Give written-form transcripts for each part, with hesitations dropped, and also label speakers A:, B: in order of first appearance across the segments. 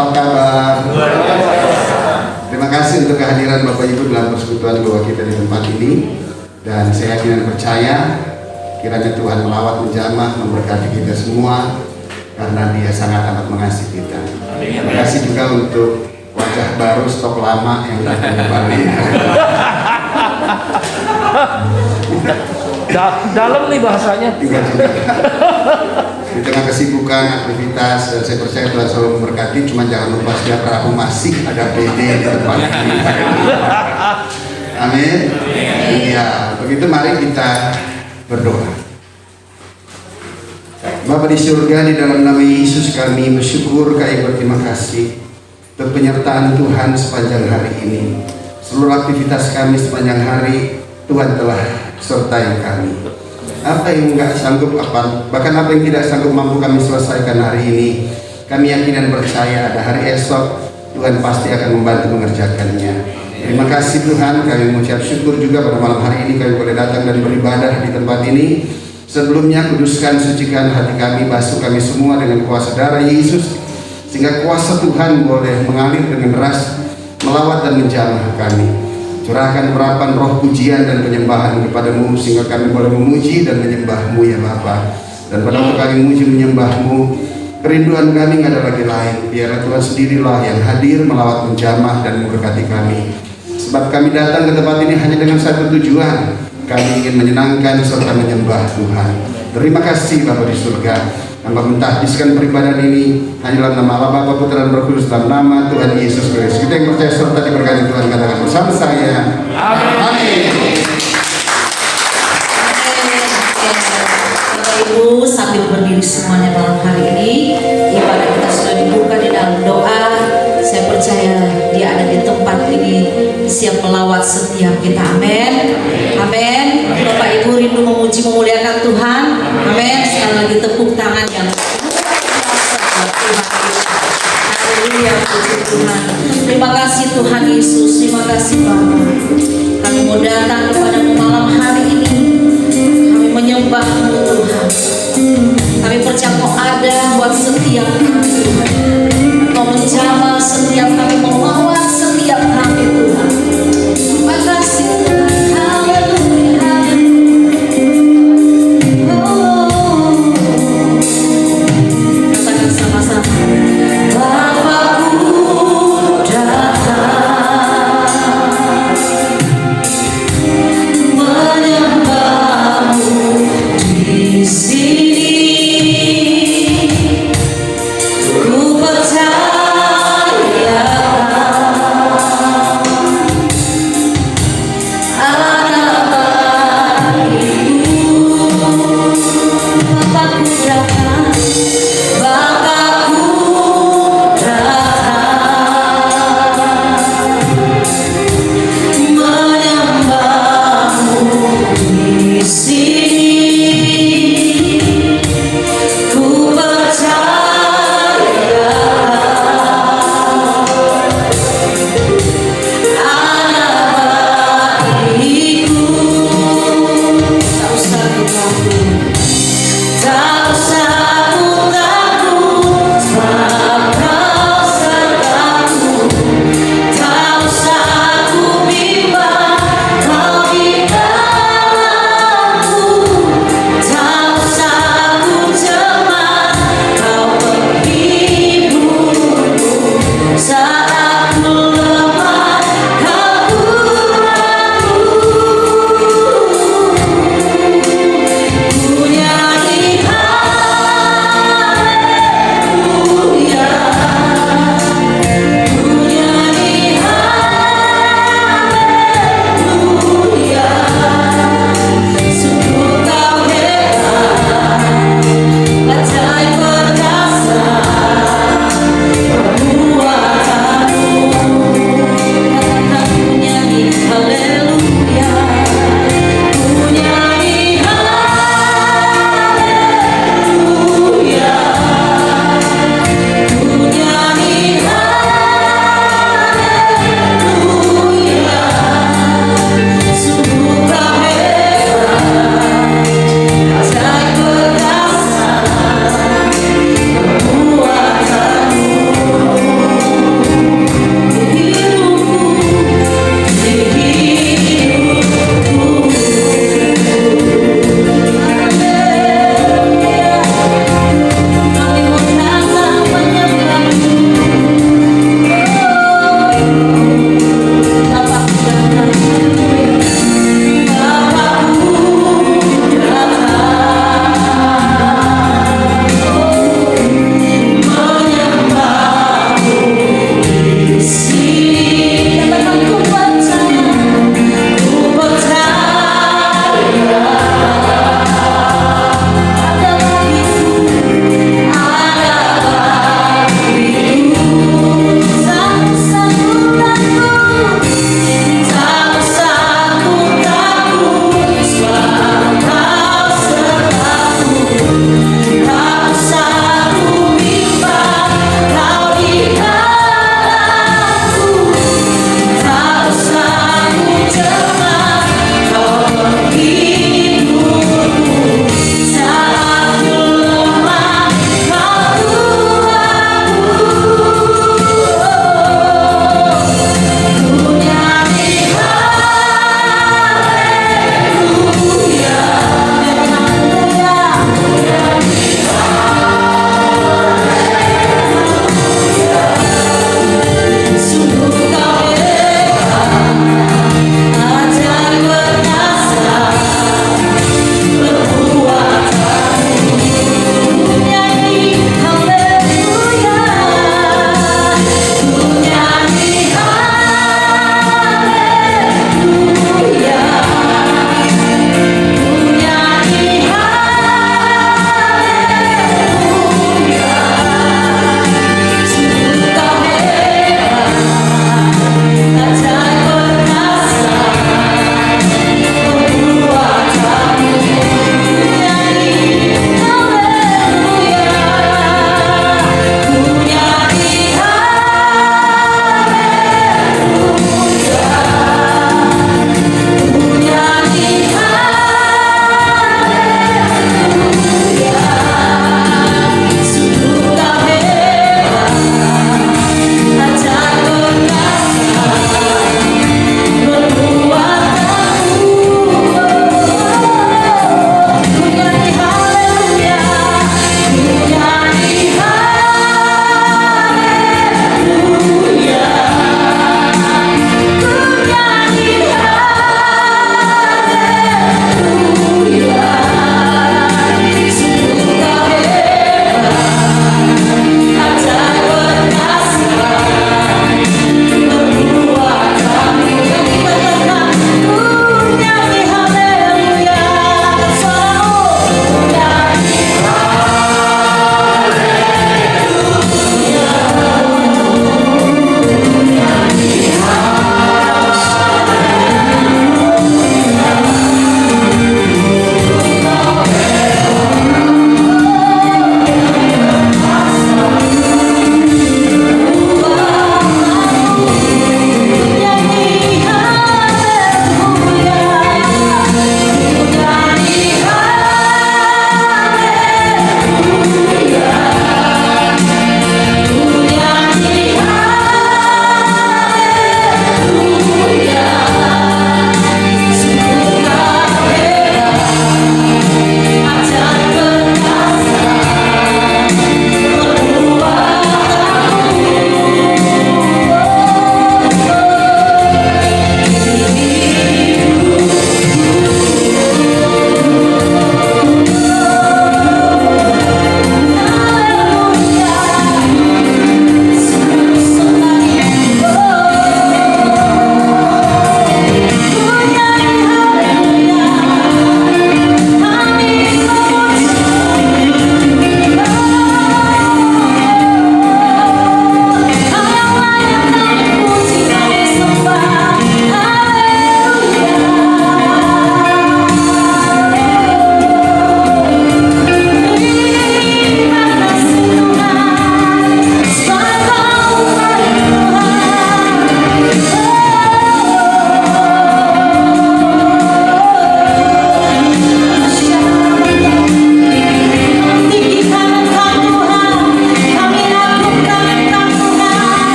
A: apa kabar? Terima kasih untuk kehadiran Bapak Ibu dalam persekutuan doa kita di tempat ini. Dan saya yakin dan percaya kiranya Tuhan melawat menjamah memberkati kita semua karena Dia sangat amat mengasihi kita. Terima kasih juga untuk wajah baru stok lama yang datang kembali.
B: Dalam nih bahasanya.
A: Di tengah kesibukan, aktivitas, dan saya percaya Tuhan selalu memberkati. Cuma jangan lupa setiap Rabu masih ada PD di tempat ini. Amin. Iya, begitu mari kita berdoa. Bapa di surga, di dalam nama Yesus kami bersyukur, kami berterima kasih untuk penyertaan Tuhan sepanjang hari ini. Seluruh aktivitas kami sepanjang hari Tuhan telah sertai kami. Apa yang enggak sanggup, bahkan apa yang tidak sanggup mampu kami selesaikan hari ini, kami yakin dan percaya ada hari esok Tuhan pasti akan membantu mengerjakannya. Terima kasih Tuhan, kami mengucap syukur juga pada malam hari ini kami boleh datang dan beribadah di tempat ini. Sebelumnya kuduskan, sucikan hati kami, basuh kami semua dengan kuasa darah Yesus, sehingga kuasa Tuhan boleh mengalir dengan deras, melawat dan menjamah kami. Curahkan urapan roh pujian dan penyembahan kepadamu sehingga kami boleh memuji dan menyembahmu ya Bapa. Dan pada waktu kami memuji menyembahmu, kerinduan kami nggak ada lagi lain. Biarlah Tuhan sendirilah yang hadir melawat menjamah dan memberkati kami. Sebab kami datang ke tempat ini hanya dengan satu tujuan. Kami ingin menyenangkan serta menyembah Tuhan. Terima kasih Bapa di surga. Hamba mentahbiskan peribadahan ini hanya dalam nama Allah Bapa, Putra dan Roh Kudus, dalam nama Tuhan Yesus Kristus. Kita yang percaya serta diberkati Tuhan katakan bersama saya. Amin.
C: Bapak Ibu sambil berdiri semuanya malam hari ini, ibadah kita sudah dibuka di dalam doa. Saya percaya Dia ada di tempat ini, siap melawat setiap kita. Amin. Amin. Bapak Ibu rindu memuji memuliakan Tuhan. Amin. Sekali lagi tepuk tangan yang luar biasa buat Tuhan Yesus. Haleluya, puji Tuhan. Terima kasih Tuhan Yesus. Terima kasih Bapa. Kami mau datang kepadamu malam hari ini. Kami menyembahmu Tuhan. Kami percaya Kau ada buat setiap kami Tuhan. Kau menjamah setiap kami, melawat setiap kami Tuhan. Terima kasih Tuhan. Haleluya. Katakan sama-sama. Bapakku datang menyembahmu di sini. Ku percaya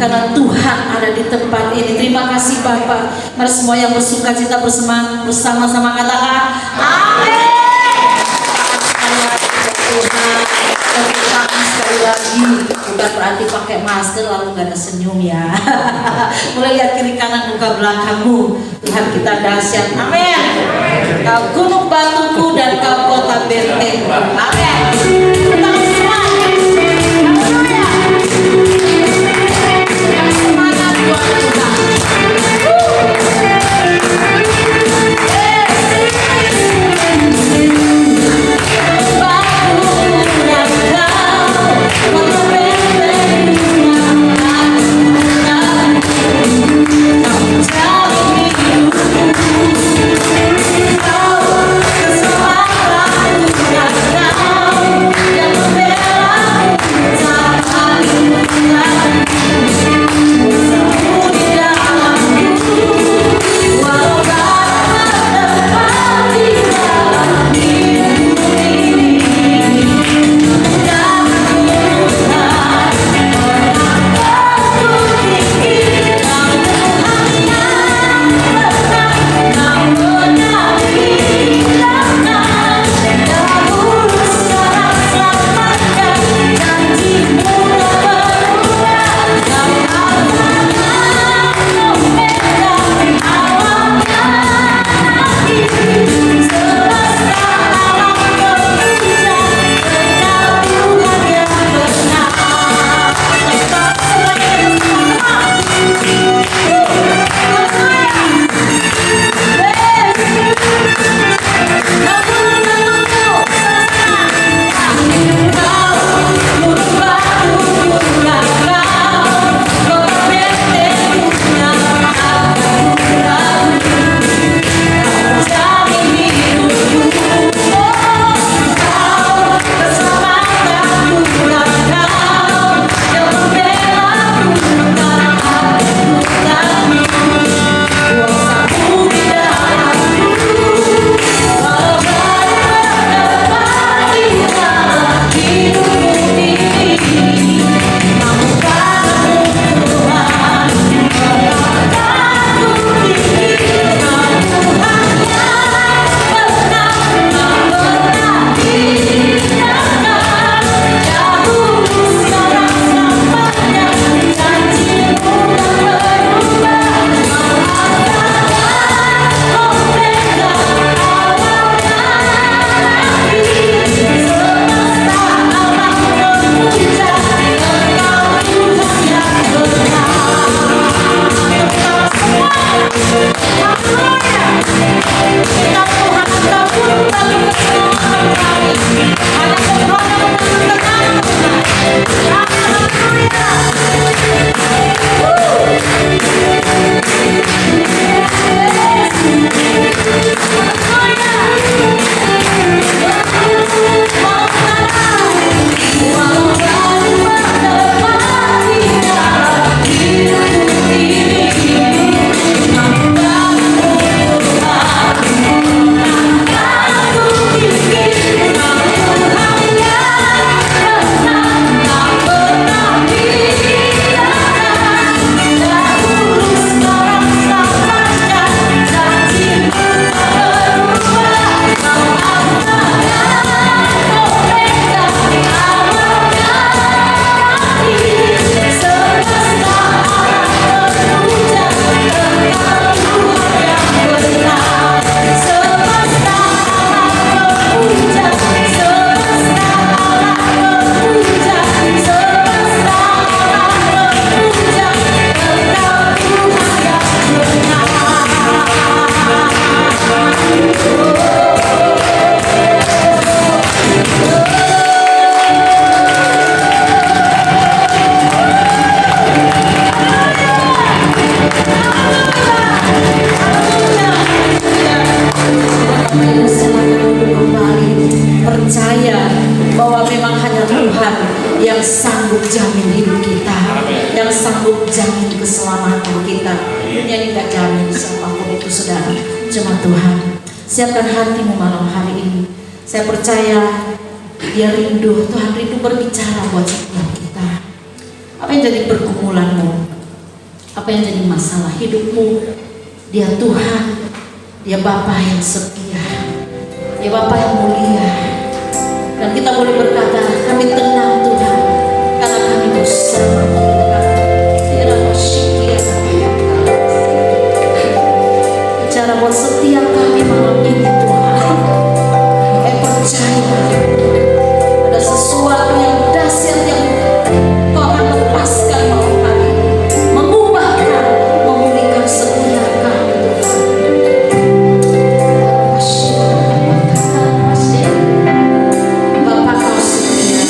C: karena Tuhan ada di tempat ini. Terima kasih Bapak. Mari semua yang bersuka cita bersama-sama katakan amin. Tuhan, sekali lagi bukan berarti pakai masker lalu gak ada senyum ya. Mulai lihat kiri kanan muka belakangmu. Tuhan kita dahsyat, amin. Kau gunung batuku dan kau kota bentengku, amin. Tangan semua, haleluya. Semangat buat Tuhan.
D: Cuma Tuhan, siapkan hatimu malam hari ini. Saya percaya Dia rindu, Tuhan rindu berbicara buat setiap kita. Apa yang jadi pergumulanmu? apa yang jadi masalah hidupmu. Dia Tuhan, Dia Bapa yang setia, Dia Bapa yang mulia. Dan kita boleh berkata, kami tenang Tuhan, karena kami bersama Tuhan. Bicara buat setiap kami malam ini Tuhan. Kami percaya ada sesuatu yang dahsyat yang Kau akan lepaskan malam hari ini, mengubahkan, memulihkan setiap kami Tuhan. Bapa Kau setia,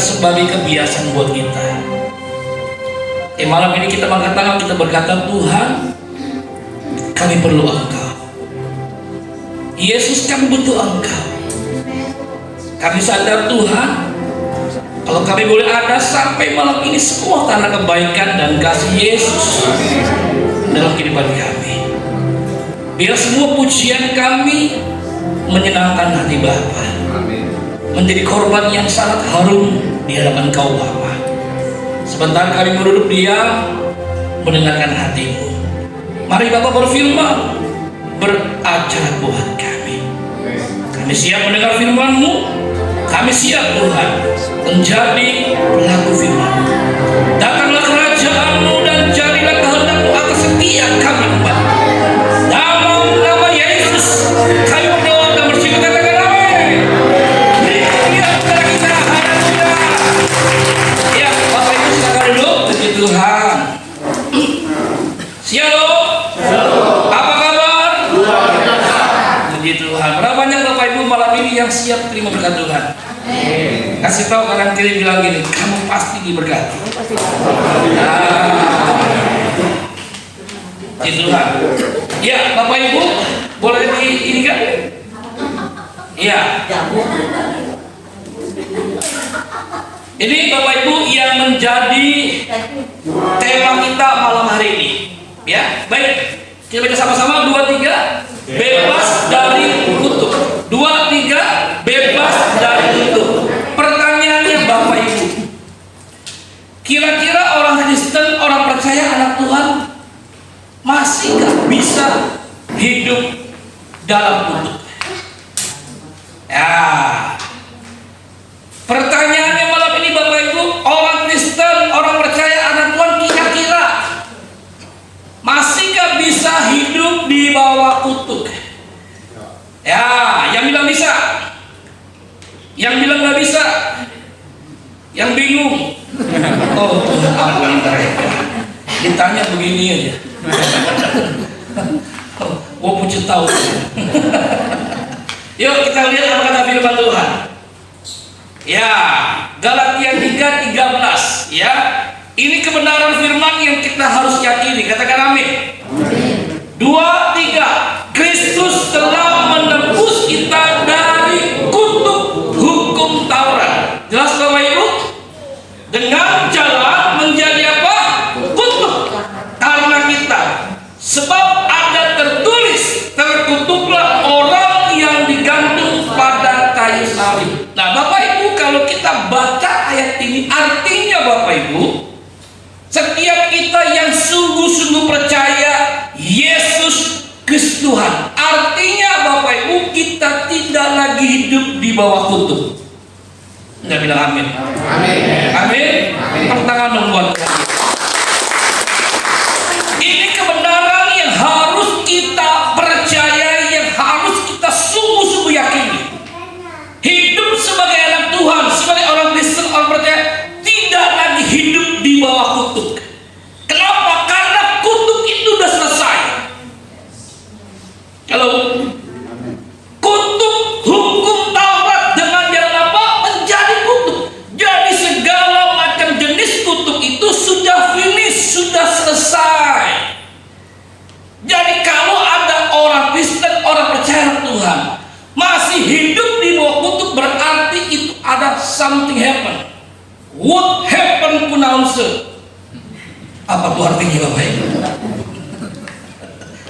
B: sebagai kebiasaan buat kita. Malam ini kita angkat tangan, kita berkata, Tuhan, kami perlu Engkau. Yesus, kami butuh Engkau. Kami sadar Tuhan, kalau kami boleh ada sampai malam ini semua karena kebaikan dan kasih Yesus dalam kehidupan kami. Biar semua pujian kami menyenangkan hati Bapa, menjadi korban yang sangat harum di hadapan Kau Bapa. Sebentar kami duduk diam mendengarkan hati-Mu. Mari Bapak berfirman, berajar buat kami. Kami siap mendengar firman-Mu. Kami siap Tuhan menjadi pelaku firman-Mu. Datanglah kerajaan-Mu dan jadilah kehendak-Mu atas setiap kami umat. Dalam nama Yesus kami berdoa dan bersyukur, katakan amin. Berikan kepada kita haleluya. Ya Bapak Ibu silakan duduk. Puji Tuhan. Shalom. Apa kabar? Puji Tuhan. Berapa banyak Bapak Ibu malam ini yang siap terima berkat Tuhan? Kasih tahu kanan kiri, bilang gini, kamu pasti diberkati. Puji Tuhan. Ya Bapak Ibu, boleh ini kan? Ya. Ini Bapak Ibu yang menjadi tema kita malam hari ini. Ya, baik. Kita baca sama-sama 2, 3. Bebas dari kutuk. 2, 3. Bebas dari kutuk. Pertanyaannya Bapak Ibu, kira-kira orang Kristen, orang percaya, anak Tuhan, masih gak bisa hidup dalam kutuk? Ya. Pertanyaannya malam ini Bapak Ibu, orang Kristen, orang percaya, anak Tuhan, kira-kira masihkah bisa hidup di bawah kutuk? Ya, yang bilang bisa, yang bilang nggak bisa, yang bingung. Oh Tuhan ampuni mereka. Ditanya begini aja. Oh puji tahu. Yuk kita lihat apa kata firman Tuhan. Ya, Galatia 3:13 ya. Ini kebenaran firman yang kita harus yakini. Katakan amin. 2, 3. Kristus telah menebus kita dari kutuk hukum Taurat. Jelas Bapak Ibu? Dengan jalan menjadi apa? Kutuk. Karena kita. Sebab ada tertulis, terkutuklah orang yang digantung pada kayu salib. Nah Bapak Ibu, kalau kita baca ayat ini, artinya Bapak Ibu, setiap kita yang sungguh-sungguh percaya Yesus Kristus Tuhan, artinya Bapak Ibu, kita tidak lagi hidup di bawah kutuk. Enggak bilang amin? Amin. Amin. Pertangan dong buat kami. Ini kebenaran yang harus kita percaya, yang harus kita sungguh-sungguh yakini. Hidup sebagai anak Tuhan, sebagai orang Kristen, orang percaya, tidak lagi hidup di bawah kutuk. Kenapa? Karena kutuk itu sudah selesai. Kalau kutuk hukum Taurat dengan jalan apa? Menjadi kutuk. Jadi segala macam jenis kutuk itu sudah finish, sudah selesai. Jadi kalau ada orang Kristen, orang percaya Tuhan, masih hidup di bawah kutuk, berarti itu ada something happen. What happened kunaunse? Apa itu artinya Bapak Ibu?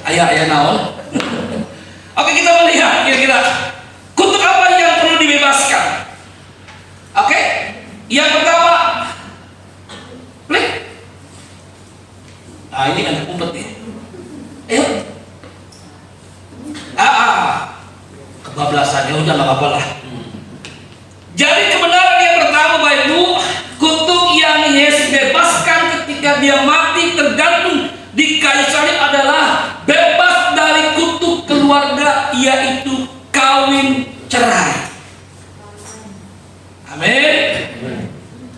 B: Ayah naon? Oke, kita melihat kira-kira kutuk apa yang perlu dibebaskan. Oke, yang pertama, klik. Nah ini kan umpet nih. Ayo. Kebablasannya udah nggak apa-apa lah. Jadi kebenaran yang pertama Bapak Ibu, kutuk yang Yesus bebaskan ketika dia mati tergantung di kayu salib adalah bebas dari kutuk keluarga, yaitu kawin cerai. Amin.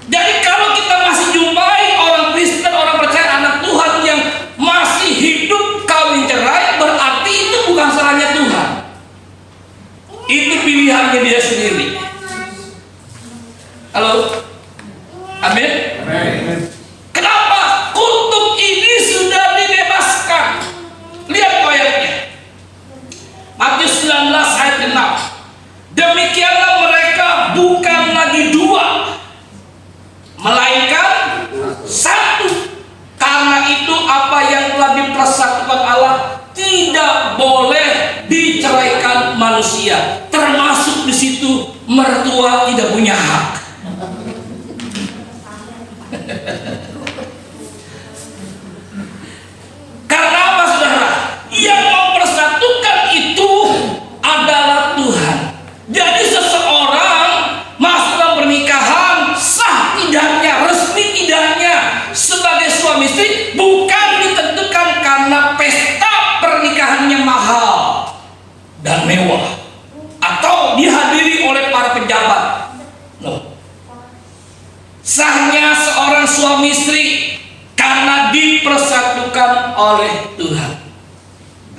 B: Jadi kalau kita masih jumpai orang Kristen, orang percaya, anak Tuhan yang masih hidup kawin cerai, berarti itu bukan salahnya Tuhan. Itu pilihannya dia sendiri. Halo, tidak boleh diceraikan manusia, termasuk di situ mertua tidak punya hak. Karena apa saudara? Yang mempersatukan itu adalah Tuhan. Jadi seseorang masuk dalam pernikahan, sah tidaknya, resmi tidaknya sebagai suami istri bukan ditentukan karena pesta pernikahannya mahal dan mewah atau dihadiri oleh para pejabat. No. Sahnya seorang suami istri karena dipersatukan oleh Tuhan.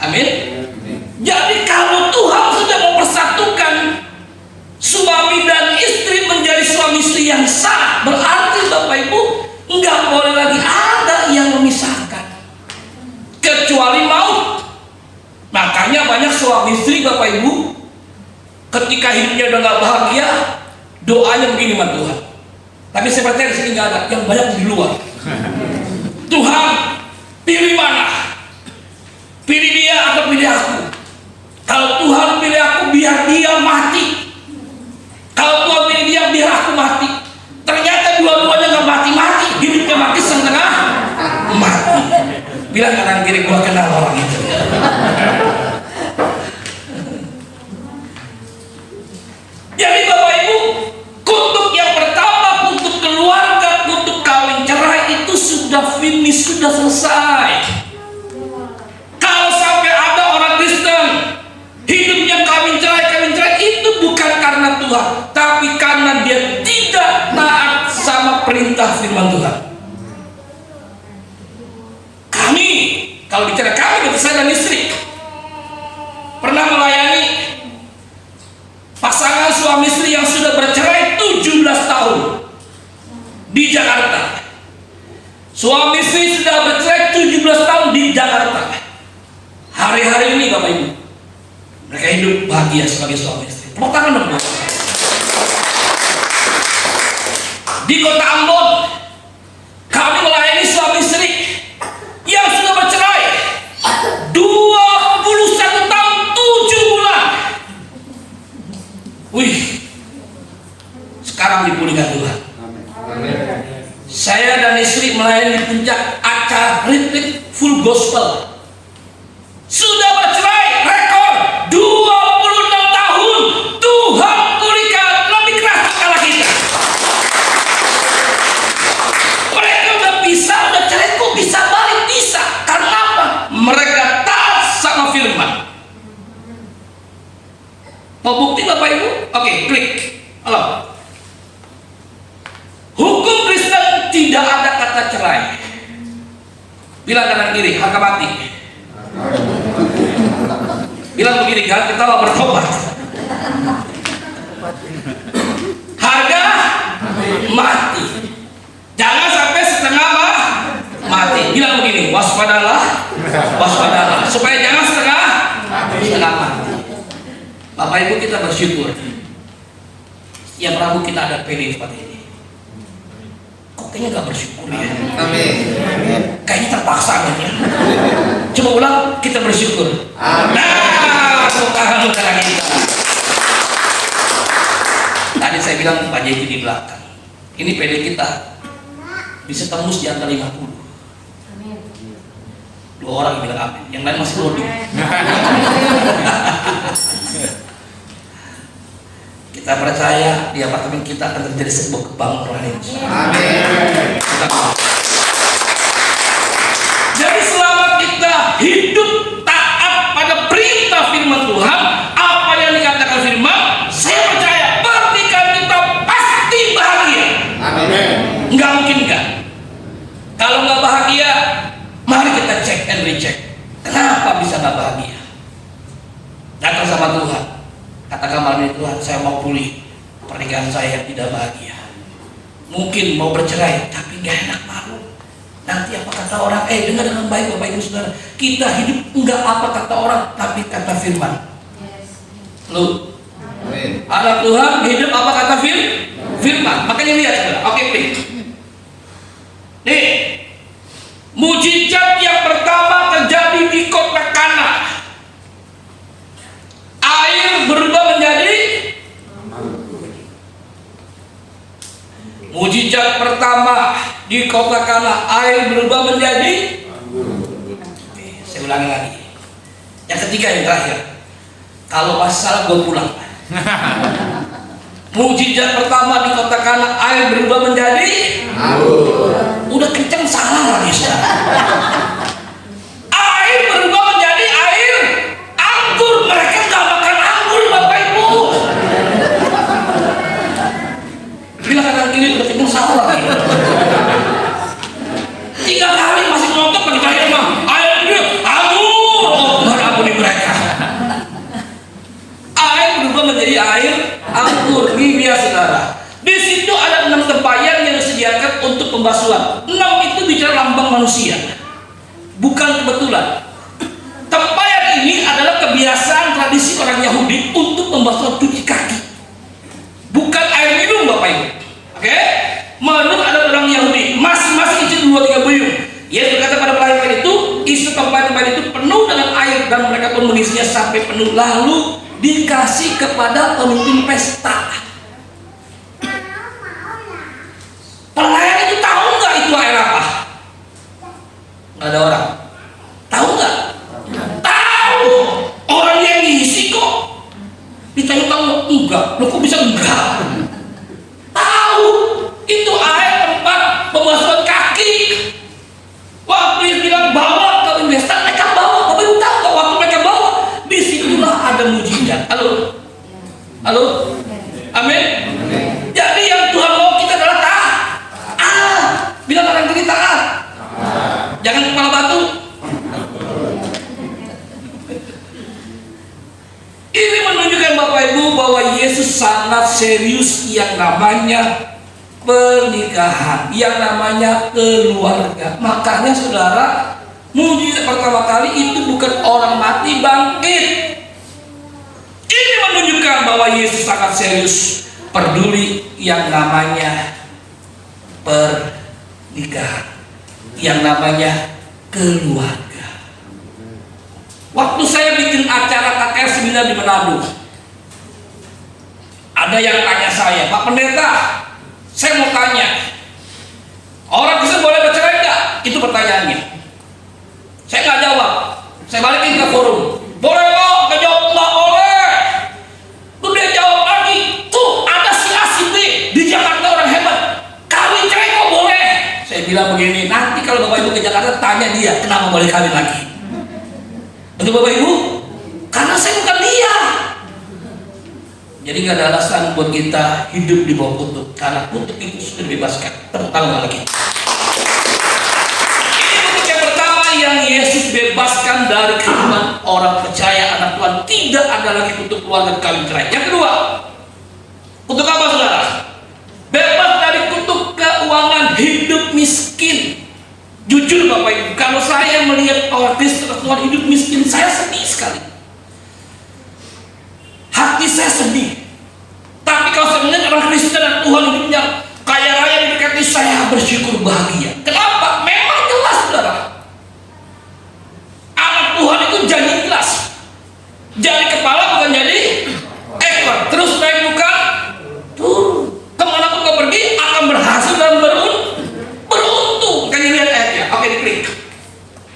B: Amin. Jadi kalau Tuhan sudah mempersatukan suami dan istri menjadi suami istri yang sah, berarti Bapak Ibu nggak boleh lagi ada yang memisahkan kecuali maut. Makanya banyak suami istri Bapak Ibu ketika hidupnya udah nggak bahagia, doanya begini sama Tuhan. Tapi saya percaya di sini nggak ada, yang banyak di luar. Tuhan, pilih mana? Pilih dia atau pilih aku? Kalau Tuhan pilih aku, biar dia mati. Kalau Tuhan pilih dia, biar aku mati. Ternyata dua-duanya nggak mati-mati, hidupnya mati setengah mati. Bilang kanan kiri, gua kenal orang itu. Jadi Bapak Ibu, kutub yang pertama, kutub keluarga, kutub kawin cerai itu sudah finish, sudah selesai. Kalau sampai ada orang Kristen hidupnya kawin cerai itu bukan karena Tuhan, tapi karena dia tidak taat sama perintah firman Tuhan. Kami, kalau bicara kami, berarti saya dan istri pernah melayani pasangan suami istri yang sudah bercerai 17 tahun di Jakarta. Suami istri sudah bercerai 17 tahun di Jakarta. Hari-hari ini Bapak Ibu, mereka hidup bahagia sebagai suami istri. Tepuk tangan dong. Di kota Ambon, kami melayani suami istri yang sudah bercerai 21 tahun 7 bulan. Wih, sekarang dipulihkan Tuhan. Saya dan istri melayani di puncak acara retreat full gospel. Sudah bercerai rekor 26 tahun. Tuhan pulihkan lebih keras kepala kita. Mereka udah pisah, udah cerai, kok bisa balik? Bisa. Karena apa? Mereka taat sama firman. Mau bukti Bapak Ibu? Oke, klik. Halo. Hukum Kristen tidak ada kata cerai. Bilang kanan kiri, harga mati. Bilang begini kan, kita mau bertobat. Harga mati. Jangan sampai setengah mati. Bilang begini, waspadalah, waspadalah. Supaya jangan setengah mati. Bapak Ibu, kita bersyukur setiap Rabu kita ada PD seperti ini. Kok kayaknya gak bersyukur ya?
A: Amin.
B: Kayaknya terpaksa ya. Coba ulang, kita bersyukur.
A: Amin.
B: Nah, tangan kita. Tadi saya bilang Pak Jeki di belakang. Ini PD kita bisa tembus di angka 50. Dua orang yang bilang amin, yang lain masih loading. Kita percaya di apartemen kita akan terjadi sebuah kebangkitan. Amin. Jadi selama kita hidup taat pada perintah firman Tuhan, apa yang dikatakan firman, saya percaya pernikahan kita pasti bahagia.
A: Amin.
B: Nggak mungkin enggak. Kalau nggak bahagia, mari kita cek and recheck. Kenapa bisa nggak bahagia? Datang sama Tuhan. Katakan malam ini, Tuhan, saya mau pulih pernikahan saya yang tidak bahagia. Mungkin mau bercerai, tapi nggak enak malu. Nanti apa kata orang? Dengar dengan baik Bapak Ibu Saudara. Kita hidup enggak apa kata orang, tapi kata firman. Lu, anak Tuhan hidup apa kata firman. Makanya lihat saudara. Oke, please. Nih, mujizat yang pertama terjadi di kota Kana. di kota Kana air berubah menjadi. Saya ulangi lagi. Yang ketiga, yang terakhir. Kalau masalah gue pulang. Mujizat pertama di kota Kana air berubah menjadi. Udah kenceng salah lagi saudara. Air berubah menjadi air anggur. Mereka nggak makan anggur Bapak Ibu. Bilang kanan kiri udah kenceng salah lagi. 3 kali masih nonton bagi terakhir mah airnya anggur. Oh Tuhan ampuni mereka. Air berubah menjadi air anggur. Biar saudara, di situ ada 6 tempayan yang disediakan untuk pembasuhan. 6 itu bicara lambang manusia, bukan kebetulan. Tempayan ini adalah kebiasaan tradisi orang Yahudi untuk pembasuhan cuci kaki, bukan air minum Bapak Ibu. Oke? Menurut ada orang Yahudi, masing-masing isi 2-3 buyung. Yesus berkata pada pelayan itu, isi tempayan-tempayan itu penuh dengan air dan mereka pun mengisinya sampai penuh, lalu dikasih kepada pemimpin pesta. Pelayan itu tahu nggak itu air apa? Nggak ada orang. Tahu nggak? Tahu. Orang yang ngisi kok. Ditanya tahu enggak? Lo kok bisa enggak? Tahu. Itu air tempat pembasuhan kaki. Waktu dia bilang bawa ke investor, mereka bawa. Bapak Ibu tahu nggak waktu mereka bawa? Disitulah ada mujizat. Halo, halo, amin. Jadi yang Tuhan mau kita adalah taat. Bilang orang kiri taat. Jangan kepala batu. Ini menunjukkan Bapak Ibu bahwa Yesus sangat serius yang namanya pernikahan, yang namanya keluarga. Makanya saudara, mujizat pertama kali itu bukan orang mati bangkit. Ini menunjukkan bahwa Yesus sangat serius peduli yang namanya pernikahan, yang namanya keluarga. Waktu saya bikin acara KKR seminar di Manado, ada yang tanya saya, Pak Pendeta, saya mau tanya, orang Kristen boleh bercerai nggak? Itu pertanyaannya. Saya nggak jawab, saya balikin ke forum. Boleh kok? Nggak jawab, nggak boleh. Terus dia jawab lagi, tuh ada si A si B di Jakarta orang hebat, kawin cerai kok boleh. Saya bilang begini, nanti kalau Bapak Ibu ke Jakarta tanya dia kenapa boleh kawin lagi. Betul Bapak Ibu? Karena saya bukan dia. Jadi nggak ada alasan buat kita hidup di bawah kutuk, karena kutuk itu sudah dibebaskan. Tepuk tangan lagi. Ini kutuk yang pertama yang Yesus bebaskan dari kehidupan orang percaya anak Tuhan. Tidak ada lagi kutuk keluarga kawin cerai. Yang kedua, kutuk apa saudara? Bebas dari kutuk keuangan, hidup miskin. Jujur Bapak Ibu, kalau saya melihat orang Kristen Tuhan hidup miskin, saya sedih sekali. Hati saya sedih. Tapi kalau saya melihat orang Kristen dan Tuhan hidupnya kaya raya diberkati, saya bersyukur bahagia. Kenapa? Memang jelas saudara, anak Tuhan itu janji jelas. Jadi kepala bukan jadi ekor. Terus naik bukan turun. Kemanapun kau pergi akan berhasil dan beruntung. Kan lihat ayatnya. Oke, diklik.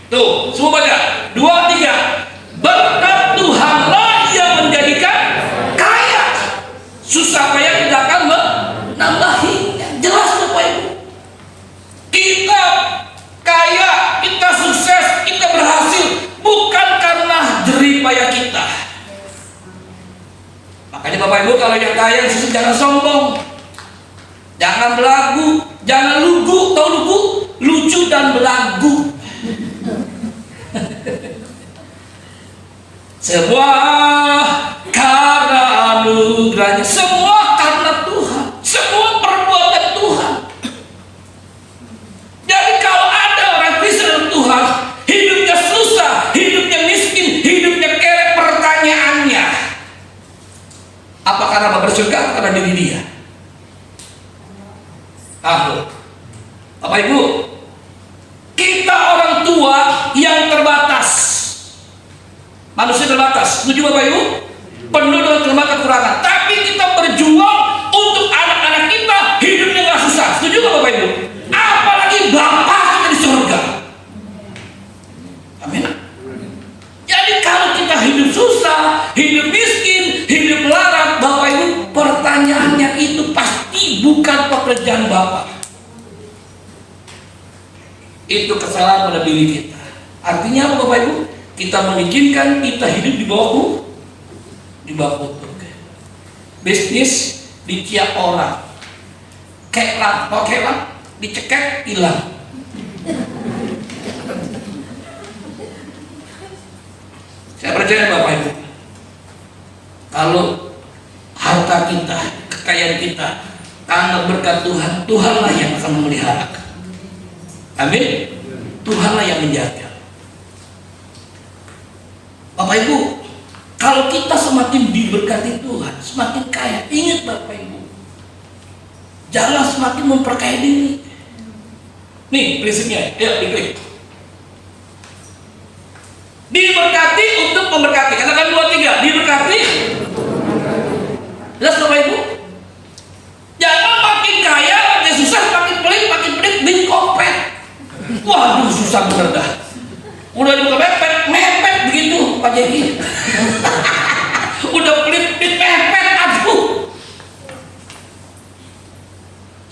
B: Tuh, semua baca. 2, 3. Berkat Tuhanlah yang menjadikan kaya. Susah payah tidak akan menambahi. Jelas Bapak Ibu. Kita kaya, kita sukses, kita berhasil bukan karena jerih payah kita. Makanya Bapak Ibu kalau yang kaya yang sukses jangan sombong, jangan belagu, jangan lugu. Tahu lugu? Lucu dan belagu. Semua karena anugerahnya, semua karena Tuhan, semua perbuatan Tuhan. Jadi kalau ada orang Kristen Tuhan, hidupnya susah, hidupnya miskin, hidupnya kere, pertanyaannya, apa karena Bapak surga atau karena diri dia? Bapak Ibu, kita orang tua yang terbatas. Manusia terbatas, setuju Bapak Ibu? Penuh dengan kelemahan kekurangan. Tapi kita berjuang untuk anak-anak kita hidupnya nggak susah. Setuju nggak Bapak Ibu? Apalagi susah, hidup miskin, hidup melarat, Bapak Ibu, pertanyaannya itu pasti bukan pekerjaan Bapak. Itu kesalahan pada diri kita. Artinya apa Bapak Ibu? Kita mengizinkan kita hidup di bawah kutuk. Bisnis diciap orang. Kelang, kalau kelang dicekek hilang. Saya percaya Bapak Ibu, kalau harta kita, kekayaan kita karena berkat Tuhan, Tuhanlah yang akan memelihara. Amin. Tuhanlah yang menjaga. Bapak Ibu, kalau kita semakin diberkati Tuhan, semakin kaya, ingat Bapak Ibu, jangan semakin memperkaya diri. Nih prinsipnya, ya diklik. Diberkati untuk memberkati. Katakan 2, 3. Diberkati. Jelas Bapak Ibu? Jangan makin kaya, makin susah, makin pelit, bingkopet. Waduh, susah bener dah. Udah dibuka mepet begitu Pak Jeki. Udah pelit, mepet, aduh.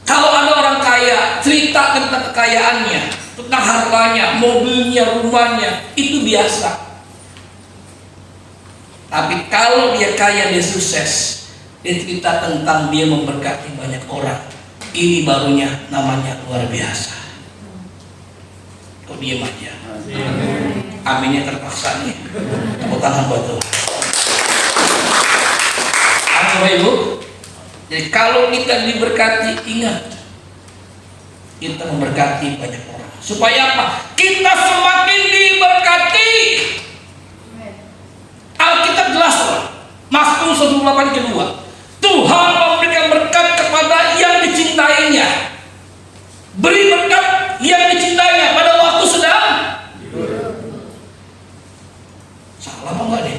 B: Kalau ada orang kaya, cerita tentang kekayaannya, tentang hartanya, mobilnya, rumahnya, itu biasa. Tapi kalau dia kaya, dia sukses, dia cerita tentang dia memberkati banyak orang, ini barunya namanya luar biasa. Kok diam aja? Aminnya terpaksa nih. Tepuk tangan buat Tuhan. Bapak Ibu, jadi kalau kita diberkati, ingat, kita memberkati banyak orang. Supaya apa? Kita semakin diberkati. Alkitab jelas, Mazmur 108 kedua. Tuhan memberikan berkat kepada yang dicintainya. Beri berkat yang dicintainya pada waktu sedang. Salah apa enggak nih?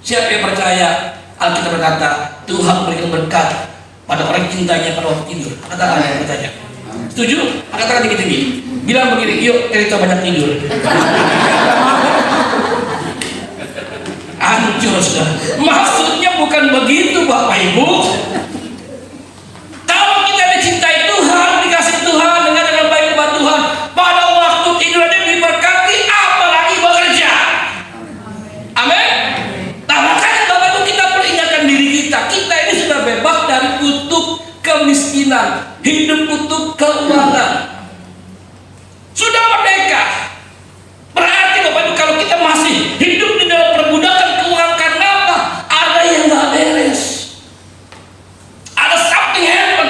B: Siapa yang percaya? Alkitab berkata, Tuhan memberikan berkat pada orang yang cintanya pada waktu tidur. Katakan yang percaya. Setuju? Katakan tinggi-tinggi. Bilang begini, yuk kita banyak tidur. Hancur sudah. Maksudnya bukan begitu Bapak Ibu. Kalau kita dicintai Tuhan, dikasih Tuhan, dengan baik kepada Tuhan, pada waktu tidur ada diberkati, apalagi bekerja. Amin. Nah makanya Bapak Ibu, kita perlu ingatkan diri kita. Kita ini sudah bebas dari kutuk kemiskinan, hidup kutuk keuangan. Sudah merdeka. Berarti Bapak Ibu, kalau kita masih hidup di dalam perbudakan keuangan, karena apa? Ada yang nggak beres. Ada something happen.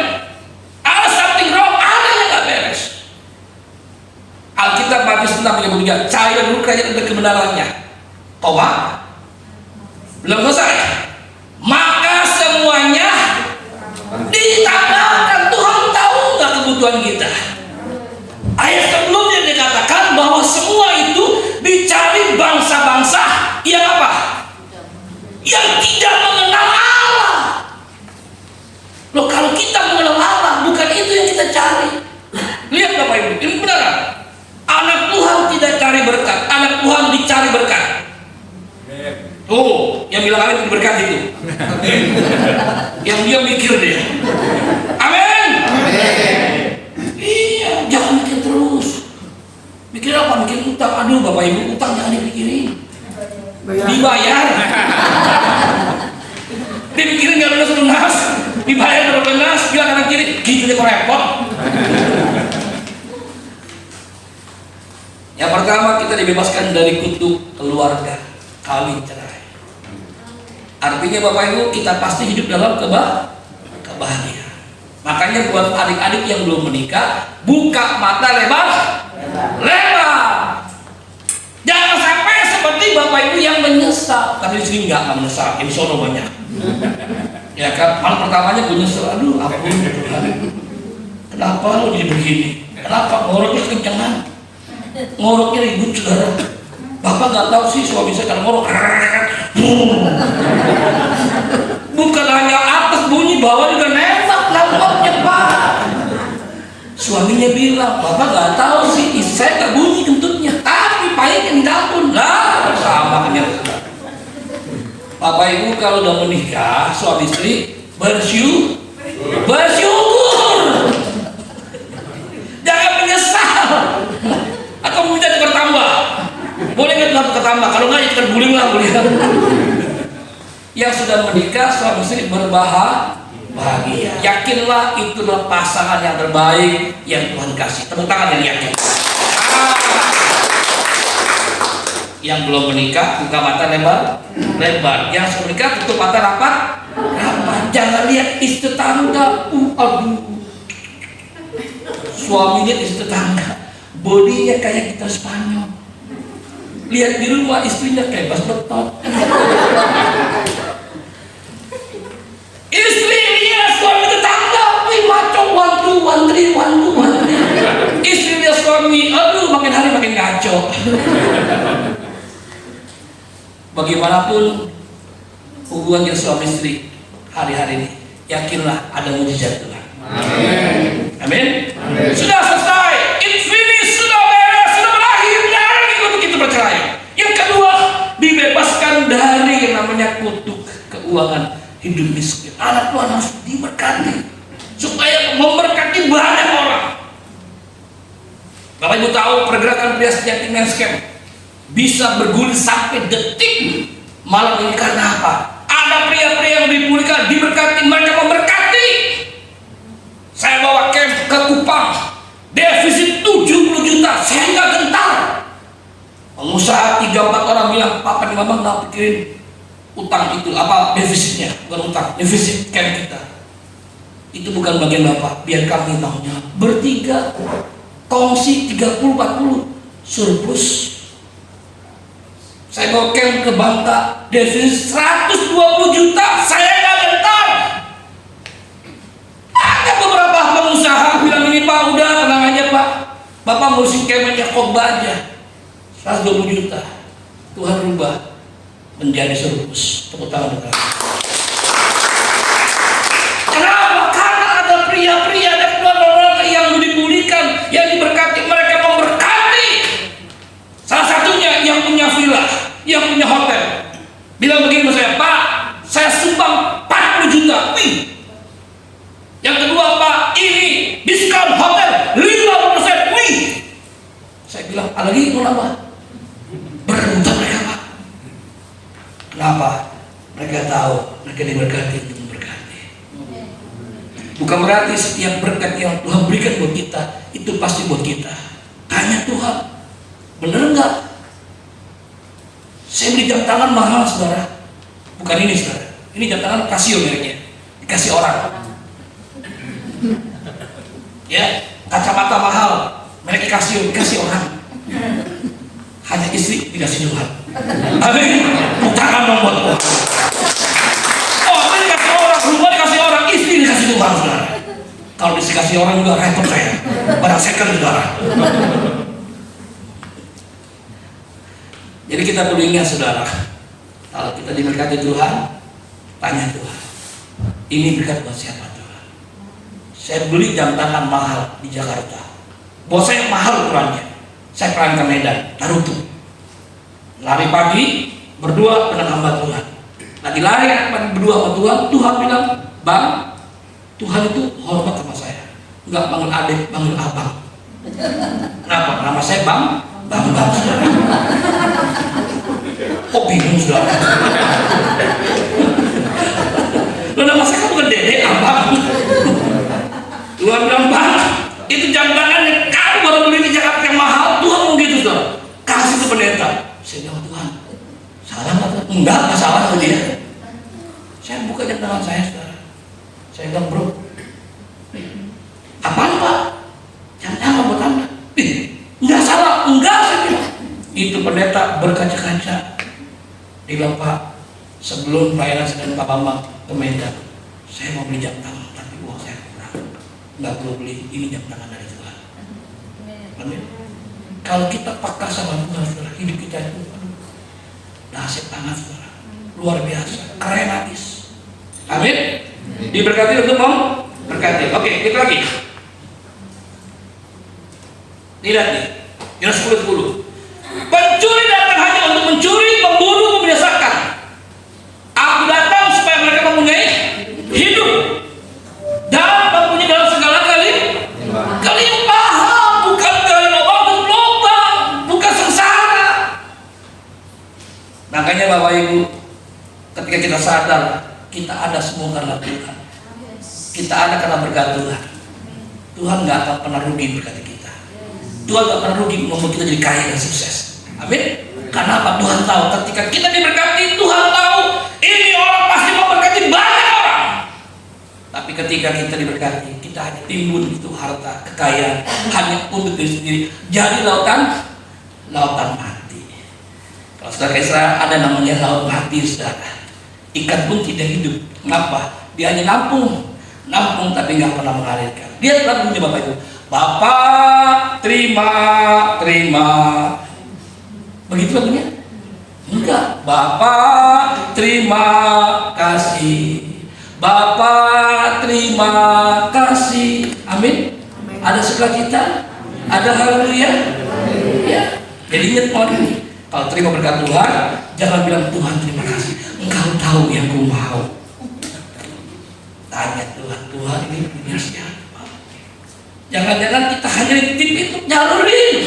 B: Ada something wrong. Ada yang nggak beres. Alkitab Matius 6:33. Cari dulu kerajaan dan kebenarannya. Tobat. Belum selesai. Maka semuanya ditambahkan. Tuhan tahu nggak kebutuhan kita? Ayat sebelumnya dikatakan bahwa semua itu dicari bangsa-bangsa yang apa? Yang tidak mengenal Allah. Loh, kalau kita mengenal Allah, bukan itu yang kita cari. Lihat Bapak Ibu, ini benar. Anak Tuhan tidak cari berkat, anak Tuhan dicari berkat. Oh, yang bilang amin berkat itu. Yang dia mikir dia. Amin. Iya, jangan mikir terus. Mikir apa? Mikir utang. Aduh Bapak Ibu, utang jangan dipikirin. Dibayar. Dipikirin gak lunas. Dibayar gak lunas. Bilang kanan kiri, gitu dia kok repot. Yang pertama, kita dibebaskan dari kutuk keluarga, kawin cerai. Artinya Bapak Ibu, kita pasti hidup dalam kebahagiaan. Makanya buat adik-adik yang belum menikah, buka mata lebar. Jangan sampai seperti Bapak Ibu yang menyesal. Tapi di sini nggak menyesal, yang sono banyak. Ya kan, malam pertamanya gue nyesel. Aduh, ampun Tuhan. Kenapa lo jadi begini? Kenapa ngoroknya kencengan? Ngoroknya ribut saudara. Bapak nggak tahu sih suami saya kalau ngorok. Bukan hanya atas bunyi, bawah juga nembak lampunya Pak. Suaminya bilang, Bapak nggak tahu sih, saya nggak bunyi kentutnya, tapi pahit yang dapur lah sama. Bapak Ibu kalau udah menikah, suami istri bersyukur. Jangan menyesal. Atau minta tukar tambah. Boleh nggak tukar tambah? Kalau nggak ya terguling lah boleh. Yang sudah menikah, suami istri berbahagia. Yakinlah itulah pasangan yang terbaik yang Tuhan kasih. Tepuk tangan yang yakin. Yang belum menikah buka mata lebar. Yang sudah menikah tutup mata rapat. Jangan lihat istri tetangga. Aduh. Suami lihat istri tetangga, bodinya kayak kita Spanyol. Lihat di rumah istrinya kayak bas betot. Istri lihat suami tetangga, wih maco, one three. Istri lihat suami, aduh makin hari makin ngaco. Bagaimanapun hubungan suami istri hari-hari ini, yakinlah ada mujizat Tuhan. Amin. Sudah selesai, it finish, sudah beres, sudah berakhir. Jangan lagi untuk kita percaya. Yang kedua, dibebaskan dari yang namanya kutuk keuangan hidup miskin. Anak Tuhan harus diberkati supaya memberkati banyak orang. Bapak Ibu tahu pergerakan pria sejati men's camp bisa bergulir sampai detik malam ini karena apa? Ada pria-pria yang dipulihkan, diberkati, mereka memberkati. Saya bawa camp ke Kupang, defisit 70 juta, sehingga gentar. Pengusaha 3-4 orang bilang, Papa dan Mama nggak pikirin utang itu, apa defisitnya, bukan utang, defisit camp kita. Itu bukan bagian Bapak, biar kami tahunya. Bertiga, kongsi 30-40, surplus. Saya bawa camp ke Bangka, defisit 120 juta, saya nggak gentar. Ada beberapa pengusaha bilang ini Pak, udah tenang aja Pak, Bapak ngurusin campnya khotbah aja, 120 juta. Tuhan rubah menjadi surplus. Tepuk tangan untuk kami. Kenapa? Karena ada pria-pria dan keluarga yang dipulihkan, yang diberkati, mereka memberkati. Salah satunya yang punya villa, yang punya hotel, bilang begini sama saya, Pak, saya sumbang 40 juta. Wih. Yang kedua, Pak, ini diskon hotel 50%. Wih. Saya bilang, lagi mau apa? Berhutang mereka, Pak. Kenapa? Mereka tahu mereka diberkati untuk memberkati. Bukan berarti setiap berkat yang Tuhan berikan buat kita itu pasti buat kita. Tanya Tuhan, bener nggak? Saya beli jam tangan mahal, saudara. Bukan ini, saudara. Ini jam tangan Casio mereknya, dikasih orang. Ya, kacamata mahal, merek Casio dikasih orang. Hanya istri dikasih Tuhan. Amin. Tangan membuat Tuhan. Oh, ini dikasih orang, rumah dikasih orang, istri dikasih Tuhan, saudara. Kalau dikasih orang juga repot saya. Barang second, saudara. Jadi kita perlu ingat, saudara, kalau kita diberkati Tuhan, tanya Tuhan, ini berkat buat siapa Tuhan? Saya beli jam tangan mahal di Jakarta, buat saya mahal ukurannya. Saya perang ke Medan, Naruto, lari pagi berdua dengan hamba Tuhan. Lagi lari berdua sama Tuhan, Tuhan bilang, Bang, Tuhan itu hormat sama saya, nggak panggil adik, panggil abang. Kenapa? Nama saya Bang, saudara. Kok bingung, saudara? Lo nama saya bukan Dede, abang. Tuhan bilang, Bang, itu jam tangan yang kamu baru beli di Jakarta yang mahal, Tuhan mau gitu, saudara. Kasih ke pendeta. Saya bilang, Tuhan, salah nggak? Enggak salah sama dia. Saya buka jam tangan saya, saudara. Saya bilang, bro, apaan Pak? Jam tangan buat Anda. Enggak salah, enggak, saya bilang. Itu pendeta berkaca-kaca. Dia bilang, Pak, sebelum pelayanan sedang Pak Bambang ke Medan, saya mau beli jam tangan, tapi uang saya kurang. Enggak perlu beli, ini jam tangan dari Tuhan. Amin. Kalau kita pakai sama Tuhan, saudara, hidup kita itu nasib tangan, saudara, luar biasa, keren habis. Amin. Diberkati untuk memberkati. Oke, kita lagi. Lihat nih, Yohanes 10:10. Pencuri datang hanya untuk mencuri, membunuh, membinasakan. Makanya Bapak Ibu, ketika kita sadar kita ada semua karena Tuhan, kita ada karena berkat Tuhan. Tuhan nggak akan pernah rugi berkati kita. Tuhan nggak pernah rugi membuat kita jadi kaya dan sukses. Amin. Karena apa? Tuhan tahu ketika kita diberkati, Tuhan tahu ini orang pasti memberkati banyak orang. Tapi ketika kita diberkati, kita hanya timbun itu harta, kekayaan hanya untuk diri sendiri. Jadi lautan mati. Kalau saudara Israel ada namanya laut mati, saudara. Ikan pun tidak hidup. Kenapa? Dia hanya nampung tapi nggak pernah mengalirkan. Lihat lagunya Bapak Ibu. Bapak terima. Begitu lagunya? Enggak. Bapak terima kasih. Bapak terima kasih. Amin. Ada sukacita, ada haleluya. Ya. Jadi ingat mohon ini. Kalau terima berkat Tuhan, jangan bilang Tuhan terima kasih. Engkau tahu yang ku mau. Tanya Tuhan ini punya siapa? Jangan-jangan kita hanya dititip itu nyalurin.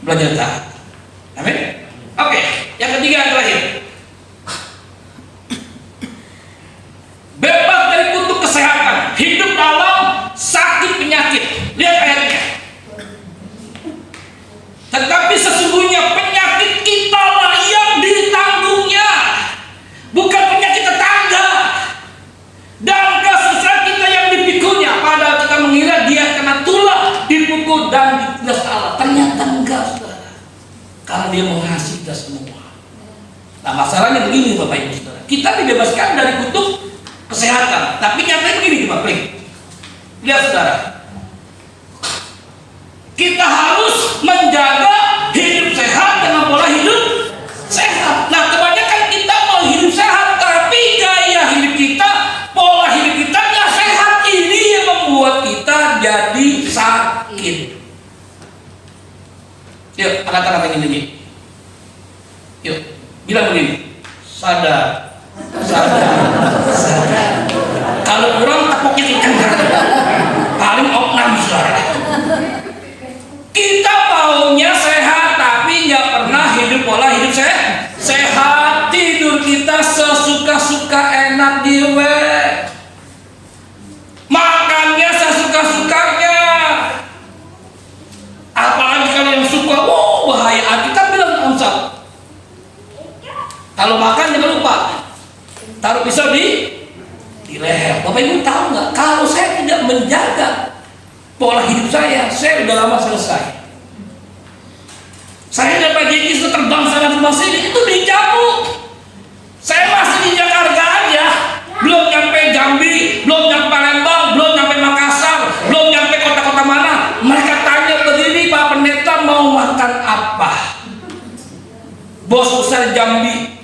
B: Belajar taat. Amin. Oke, yang ketiga yang terakhir. Bebas dari kutuk kesehatan, hidup dalam sakit penyakit. Lihat ayatnya. Tetapi sesungguhnya penyakit kita lah yang ditanggungnya, bukan penyakit tetangga. Dan kesusahan kita yang dipikunya, padahal kita mengira dia kena tulah, dipukul dan ditindas Allah. Ternyata enggak, saudara. Karena dia mengasihi kita semua. Nah, masalahnya begini Bapak Ibu Saudara. Kita dibebaskan dari kutuk kesehatan, tapi nyatanya begini Pak Pling. Lihat saudara, kita harus menjaga hidup sehat dengan pola hidup sehat. Nah, kebanyakan kita mau hidup sehat, tapi gaya hidup kita, pola hidup kita nggak sehat. Ini yang membuat kita jadi sakit. Yuk, angkat ini. Yuk, bilang begini. Sadar. Kalau orang tepuknya kencang, paling opnam saudara. Kita maunya sehat, tapi nggak pernah hidup pola hidup sehat. Tidur kita sesuka-suka enak diwe, makannya sesuka-sukanya. Apalagi kalau yang suka, bahaya. Kita bilang Ustaz, kalau makan jangan lupa taruh pisau di leher. Bapak Ibu tahu nggak? Kalau saya tidak menjaga pola hidup saya udah lama selesai. Saya dapat gaji terbang sana sini itu dijamu. Saya masih di Jakarta aja, belum nyampe Jambi, belum nyampe Palembang, belum nyampe Makassar, belum nyampe kota-kota mana. Mereka tanya begini, Pak Pendeta mau makan apa? Bos besar Jambi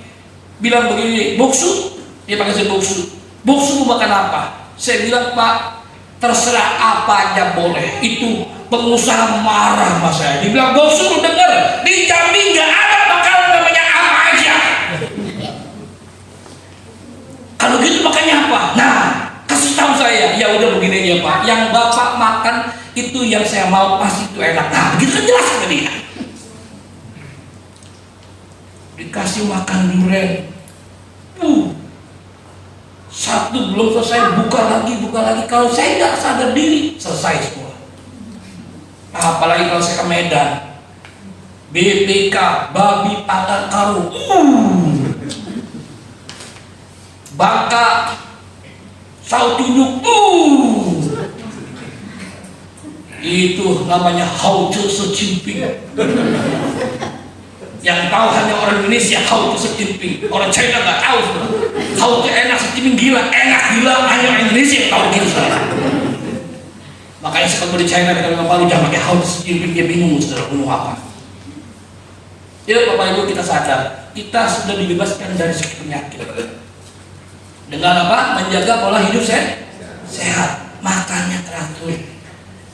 B: bilang begini, buksu. Dia pakai saya buksu. Buksu mau makan apa? Saya bilang, Pak, terserah apa aja boleh. Itu pengusaha marah sama saya. Dia bilang, buksu lu denger, di Jambi nggak ada makanan namanya apa aja. Kalau gitu makannya apa? Nah, kasih tahu saya. Ya udah begini aja Pak. Yang Bapak makan itu yang saya mau, pasti itu enak. Nah, begitu kan jelas ke dia. Dikasih makan durian. Satu belum selesai, buka lagi. Kalau saya nggak sadar diri, selesai semua. Apalagi kalau saya ke Medan, BPK, babi pangkal karu, Bangka, saut tunjuk, itu namanya Hauce Seciping. Yang tahu hanya orang Indonesia, Hauce Seciping. Orang China nggak tahu. Hauce enak, Seciping gila, hanya orang Indonesia yang tahu gitu. Makanya sekarang di China kita bilang baru jangan pakai Hauce Seciping, dia bingung saudara bunuh apa. Ya Bapak Ibu, kita sadar kita sudah dibebaskan dari sakit penyakit. Dengan apa? Menjaga pola hidup sehat. Makannya teratur,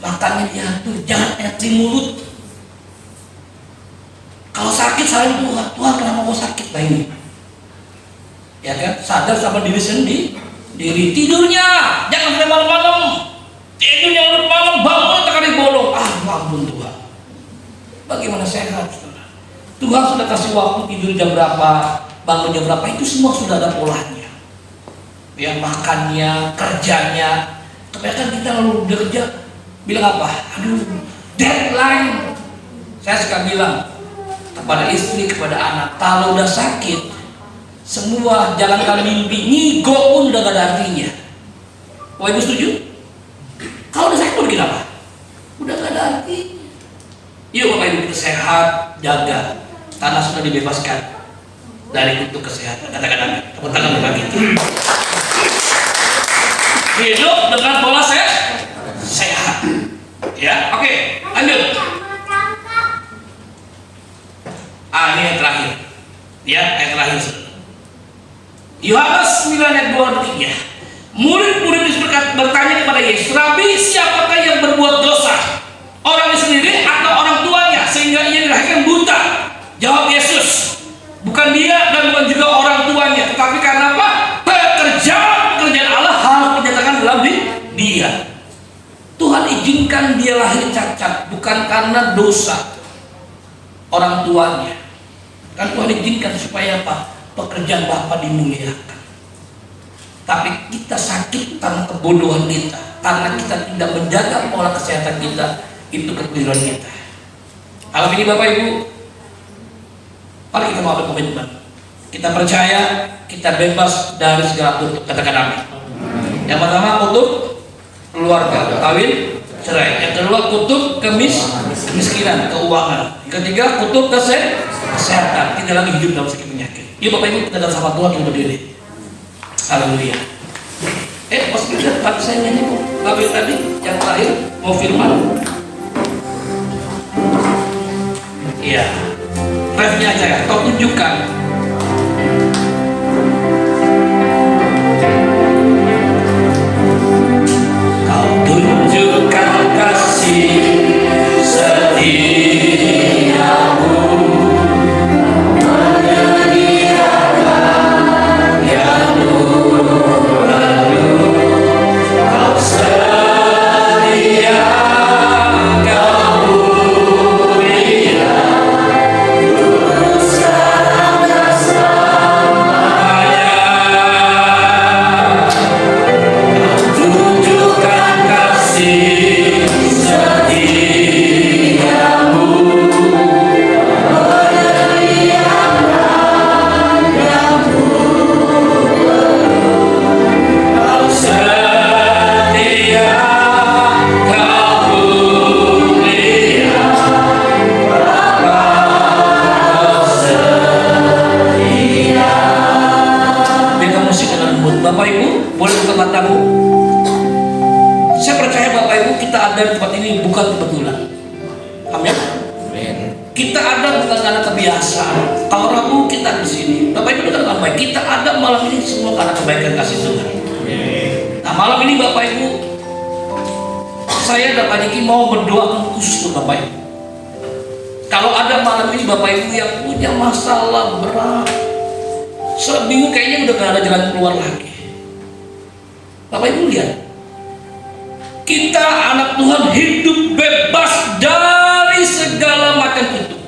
B: makannya diatur, jangan enak di mulut. Kalau sakit saling Tuhan kenapa mau sakit lah ini? Ya kan? Sadar sama diri sendiri. Tidurnya jangan sampai malam-malam. Tidurnya udah malam, bangun sekali bolong. Ampun Tuhan. Bagaimana sehat, saudara? Tuhan sudah kasih waktu tidur jam berapa, bangun jam berapa, itu semua sudah ada polanya. Ya, makannya, kerjanya. Kebanyakan kita lalu bekerja bilang apa? Aduh, deadline. Saya suka bilang kepada istri, kepada anak, kalau udah sakit, semua jangankan mimpi, ngigo pun udah gak ada artinya. Wah, Ibu setuju? Kalau udah sakit mau bikin apa? Udah gak ada artinya. Yuk Bapak Ibu, kita sehat, jaga. Tanah sudah dibebaskan dari kutuk kesehatan. Katakan amin. Tepuk tangan bagi kita. Hidup dengan pola sehat. Ya, oke, lanjut. Ini yang terakhir. Ya, yang terakhir. Yohanes 9 ayat 2-3. Murid-murid bertanya kepada Yesus, Rabi, siapakah yang berbuat dosa? Orangnya sendiri atau orang tuanya sehingga ia dilahirkan buta? Jawab Yesus, bukan dia dan bukan juga orang tuanya, tetapi karena apa? Pekerjaan Allah harus dinyatakan dalam dia. Tuhan izinkan dia lahir cacat bukan karena dosa orang tuanya. Kan Tuhan izinkan supaya apa? Pekerjaan Bapa dimuliakan. Tapi kita sakit karena kebodohan kita, karena kita tidak menjaga pola kesehatan kita, itu kekeliruan kita. Malam ini Bapak Ibu, mari kita mau berkomitmen. Kita percaya kita bebas dari segala kutuk. Katakan amin. Yang pertama kutuk keluarga, kawin, cerai. Yang kedua kutuk kemiskinan, keuangan. Yang ketiga kutuk kesehatan. Kita lagi hidup dalam sakit penyakit. Yuk Bapak Ibu, kita datang sama Tuhan, kita berdiri. Haleluya. Pas kita tadi saya nyanyi kawin tadi yang terakhir mau firman. Iya. Refnya aja ya. Kau tunjukkan. Kau tunjukkan kasih setiamu. Bapak Ibu, boleh buka matamu. Saya percaya Bapak Ibu, kita ada di tempat ini bukan kebetulan. Amin. Kita ada bukan karena kebiasaan. Kalau Rabu kita di sini, Bapak Ibu dengar baik. Kita ada malam ini semua karena kebaikan kasih Tuhan. Nah malam ini Bapak Ibu, saya dan Pak Diki mau berdoa khusus untuk Bapak Ibu. Kalau ada malam ini Bapak Ibu yang punya masalah berat, bingung kayaknya udah gak ada jalan keluar lagi. Bapak Ibu lihat, kita anak Tuhan hidup bebas dari segala macam kutuk.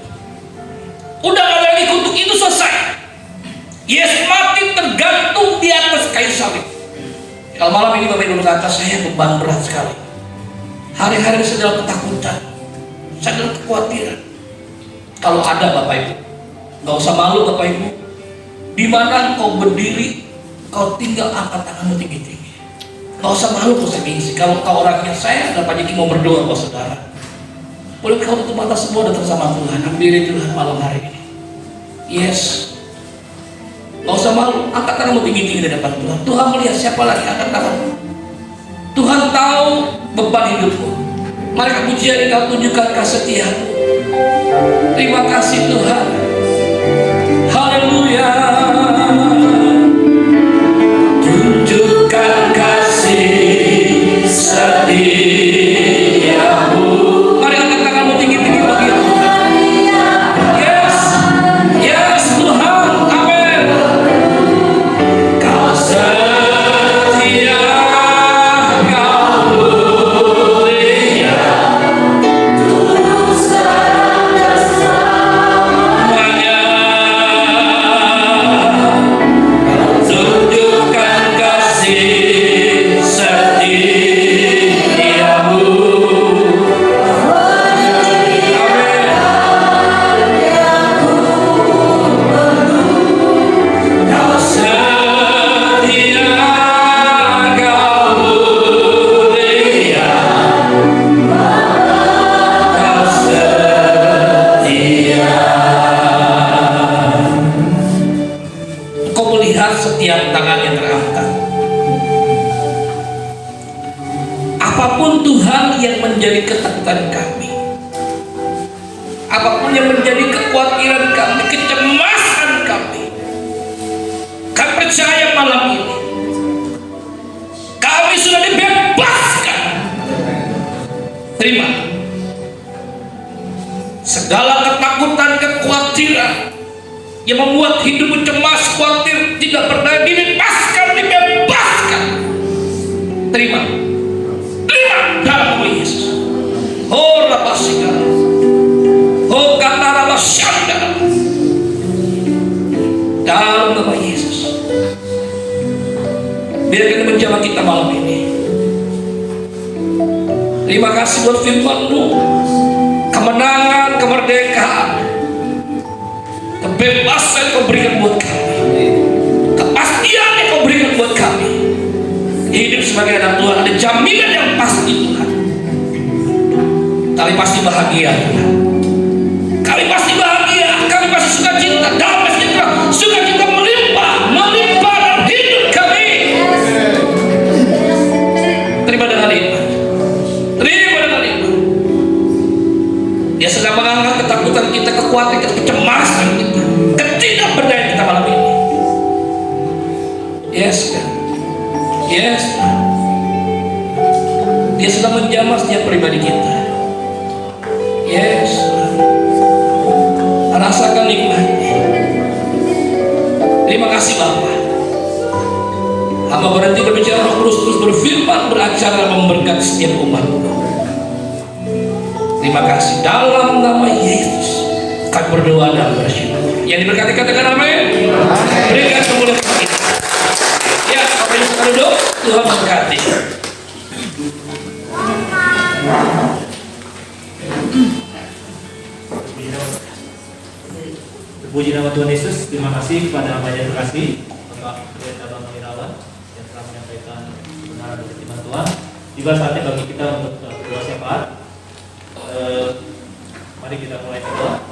B: Udah gak ada lagi kutuk, itu selesai. Yesus mati tergantung di atas kayu salib. Kalau malam ini Bapak Ibu berkata, saya beban berat sekali. Hari-hari saya dalam ketakutan, saya dalam kekhawatiran. Kalau ada Bapak Ibu, gak usah malu Bapak Ibu. Di mana kau berdiri, kau tinggal angkat tanganmu tinggi-tinggi. Gak usah malu, gak usah gengsi. Kalau kau orangnya, saya dan Pak Jiki mau berdoa buat saudara. Boleh kau tutup mata semua datang sama Tuhan. Ambil Tuhan malam hari ini. Yes. Gak usah malu, angkat tanganmu tinggi-tinggi di depan Tuhan. Tuhan melihat siapa lagi, angkat tanganmu. Tuhan tahu beban hidupmu. Mari pujian kau tunjukkan kesetiaanmu. Terima kasih Tuhan. Haleluya. Tunjukkan kasih setiamu. Mari angkat tanganmu tinggi-tinggi bagi Tuhan. Yes, yes Tuhan, amin. Kau setia, kau mulia, tulus dalam bersama. setiap tangan yang terangkat. Apapun Tuhan yang menjadi ketakutan kami, apapun yang menjadi kekhawatiran kami, kecemasan kami, kami percaya malam ini kami sudah dibebaskan. Terima. Segala ketakutan, kekhawatiran yang membuat hidupmu cemas, khawatir, tidak berdaya, dibebaskan, dibebaskan. Terima. Terima dalam nama Yesus. Oh Rabasikara. Oh kata Rabasyanda. Dalam nama Yesus. Biarkan menjawab kita malam ini. Terima kasih buat firman-Mu. Kemenangan, kemerdekaan, kebebasan Kau berikan buat kami, kepastian yang Kau berikan buat kami. Hidup sebagai anak Tuhan ada jaminan yang pasti Tuhan. Kami pasti bahagia Tuhan. Kami pasti bahagia, kami pasti sukacita, damai sejahtera, sukacita melimpah, melimpah dalam hidup kami. Terima dengan iman. Terima dengan iman. Dia sedang mengangkat ketakutan kita, kekhawatiran kita, kecemasan kita, ketidakberdayaan kita malam ini. Yes, God. Yes, God. Dia sedang menjamah setiap pribadi kita. Yes, God. Rasakan nikmatnya. Terima kasih Bapa. Hamba berhenti berbicara, Roh Kudus terus berfirman, beracara, memberkati setiap umat-Mu. Terima kasih dalam nama Yesus kami berdoa dan bersyukur. Yang diberkati katakan amin. Berikan kemuliaan kita. Ya, Bapak Ibu kita duduk. Tuhan memberkati.
E: Puji nama Tuhan Yesus. Terima kasih kepada Bapak yang terkasih, Bapak Pendeta Bambang Irawan yang telah menyampaikan kebenaran dari firman Tuhan. Tiba saatnya bagi kita untuk berdoa syafaat. Mari kita mulai berdoa.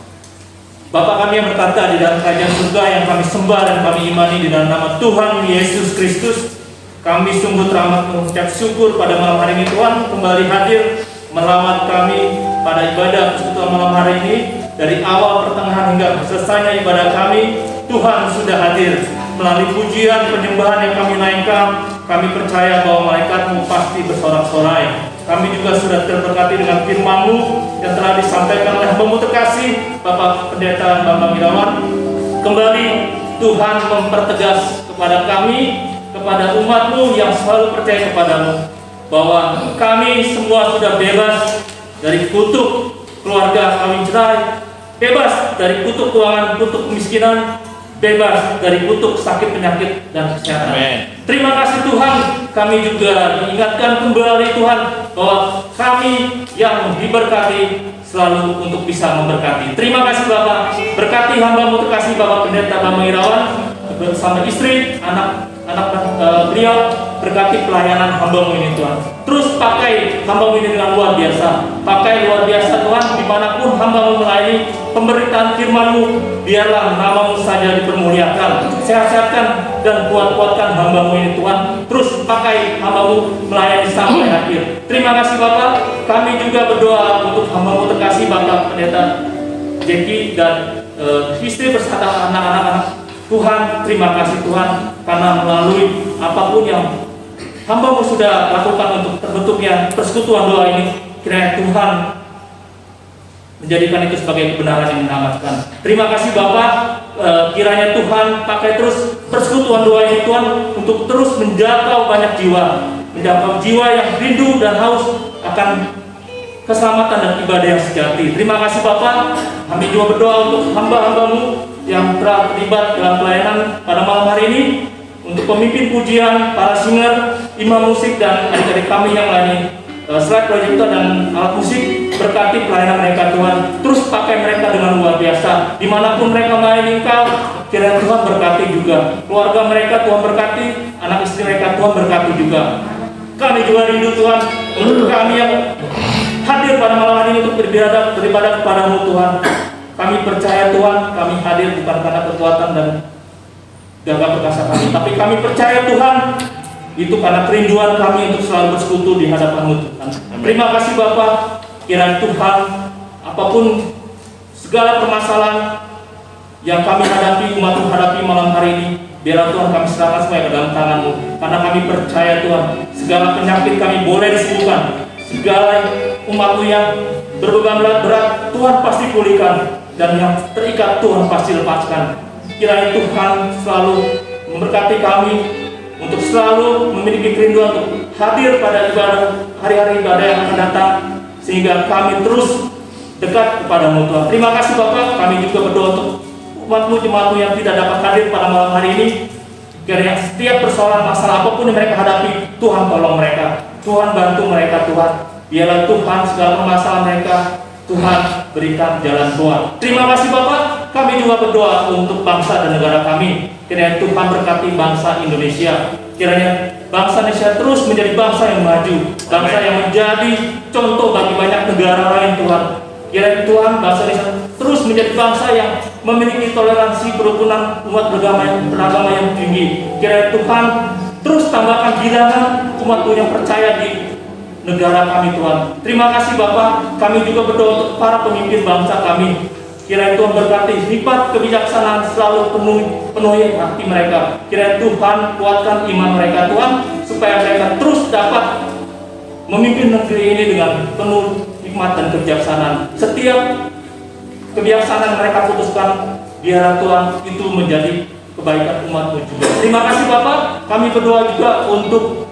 E: Bapa kami yang bertata di dalam kerajaan surga, yang kami sembah dan kami imani di dalam nama Tuhan Yesus Kristus, kami sungguh teramat mengucap syukur pada malam hari ini Tuhan kembali hadir merawat kami pada ibadah persekutuan malam hari ini. Dari awal, pertengahan hingga selesainya ibadah kami, Tuhan sudah hadir. Melalui pujian, penyembahan yang kami naikkan, kami percaya bahwa malaikat-Mu pasti bersorak-sorai. Kami juga sudah terberkati dengan firman-Mu yang telah disampaikan oleh hamba-Mu terkasih, Bapak Pendeta Bambang Irawan. Kembali Tuhan mempertegas kepada kami, kepada umat-Mu yang selalu percaya kepada-Mu, bahwa kami semua sudah bebas dari kutuk keluarga kawin cerai, bebas dari kutuk keuangan, kutuk kemiskinan, bebas dari kutuk sakit penyakit dan kesehatan. Amen. Terima kasih Tuhan, kami juga diingatkan kembali Tuhan bahwa kami yang diberkati selalu untuk bisa memberkati. Terima kasih Bapak, berkati hamba-Mu terkasih Bapak Pendeta Bambang Irawan bersama istri, anak beliau, berkati pelayanan hamba-Mu ini Tuhan. Terus pakai hamba-Mu ini dengan luar biasa, pakai luar biasa Tuhan, dimanapun hamba-Mu melayani pemberitaan firman-Mu, biarlah nama-Mu saja dipermuliakan. Sehat-sehatkan dan kuat-kuatkan hamba-Mu ini Tuhan. Terus pakai hamba-Mu melayani sampai akhir. Terima kasih Bapak. Kami juga berdoa untuk hamba-Mu terkasih Bapak Pendeta Jeki dan istri beserta anak-anak. Tuhan, terima kasih Tuhan, karena melalui apapun yang hamba-Mu sudah lakukan untuk terbentuknya persekutuan doa ini, kiranya Tuhan menjadikan itu sebagai kebenaran yang menyelamatkan. Terima kasih Bapak, kiranya Tuhan pakai terus persekutuan doa ini Tuhan untuk terus menjangkau banyak jiwa, menjangkau jiwa yang rindu dan haus akan keselamatan dan ibadah yang sejati. Terima kasih Bapak. Kami juga berdoa untuk hamba-hamba-Mu yang telah terlibat dalam pelayanan pada malam hari ini, untuk pemimpin pujian, para singer, imam musik, dan adik-adik kami yang melayani slide projector dan alat musik. Berkati pelayanan mereka Tuhan. Terus pakai mereka dengan luar biasa. Dimanapun mereka melayani Engkau, kiranya Tuhan berkati juga. Keluarga mereka Tuhan berkati, anak istri mereka Tuhan berkati juga. Kami juga rindu Tuhan untuk kami yang hadir pada malam hari ini untuk beribadah kepada-Mu Tuhan. Kami percaya Tuhan, kami hadir bukan karena kekuatan dan gagah perkasa kami. Tapi kami percaya Tuhan, itu karena kerinduan kami untuk selalu bersekutu di hadapan-Mu Tuhan. Terima kasih Bapa, kiranya Tuhan, apapun segala permasalahan yang kami hadapi, umat-Mu hadapi malam hari ini, biarlah Tuhan kami serahkan semua ke dalam tangan-Mu. Karena kami percaya Tuhan, segala penyakit kami boleh disembuhkan, segala umat-Mu yang berbeban berat, Tuhan pasti pulihkan, dan yang terikat Tuhan pasti lepaskan. Kiranya Tuhan selalu memberkati kami untuk selalu memiliki kerinduan untuk hadir pada ibadah, hari-hari ibadah yang akan datang, sehingga kami terus dekat kepada-Mu Tuhan. Terima kasih Bapak, kami juga berdoa untuk umat-Mu, jemaat-Mu yang tidak dapat hadir pada malam hari ini. Kiranya setiap persoalan masalah apapun yang mereka hadapi, Tuhan tolong mereka, Tuhan bantu mereka Tuhan. Biarlah Tuhan segala permasalahan mereka, Tuhan berikan jalan keluar. Terima kasih Bapak, kami juga berdoa untuk bangsa dan negara kami. Kiranya Tuhan berkati bangsa Indonesia. Kiranya bangsa Indonesia terus menjadi bangsa yang maju, bangsa yang menjadi contoh bagi banyak negara lain Tuhan. Kiranya Tuhan bangsa Indonesia terus menjadi bangsa yang memiliki toleransi kerukunan umat beragama yang tinggi. Kiranya Tuhan terus tambahkan bilangan umat-Mu yang percaya di negara kami Tuhan. Terima kasih Bapak, kami juga berdoa untuk para pemimpin bangsa kami. Kiranya Tuhan berkati sifat kebijaksanaan selalu penuhi hati mereka. Kiranya Tuhan kuatkan iman mereka Tuhan, supaya mereka terus dapat memimpin negeri ini dengan penuh hikmat dan kebijaksanaan. Setiap kebijaksanaan mereka putuskan, biarlah Tuhan itu menjadi kebaikan umat-Mu juga. Terima kasih Bapak, kami berdoa juga untuk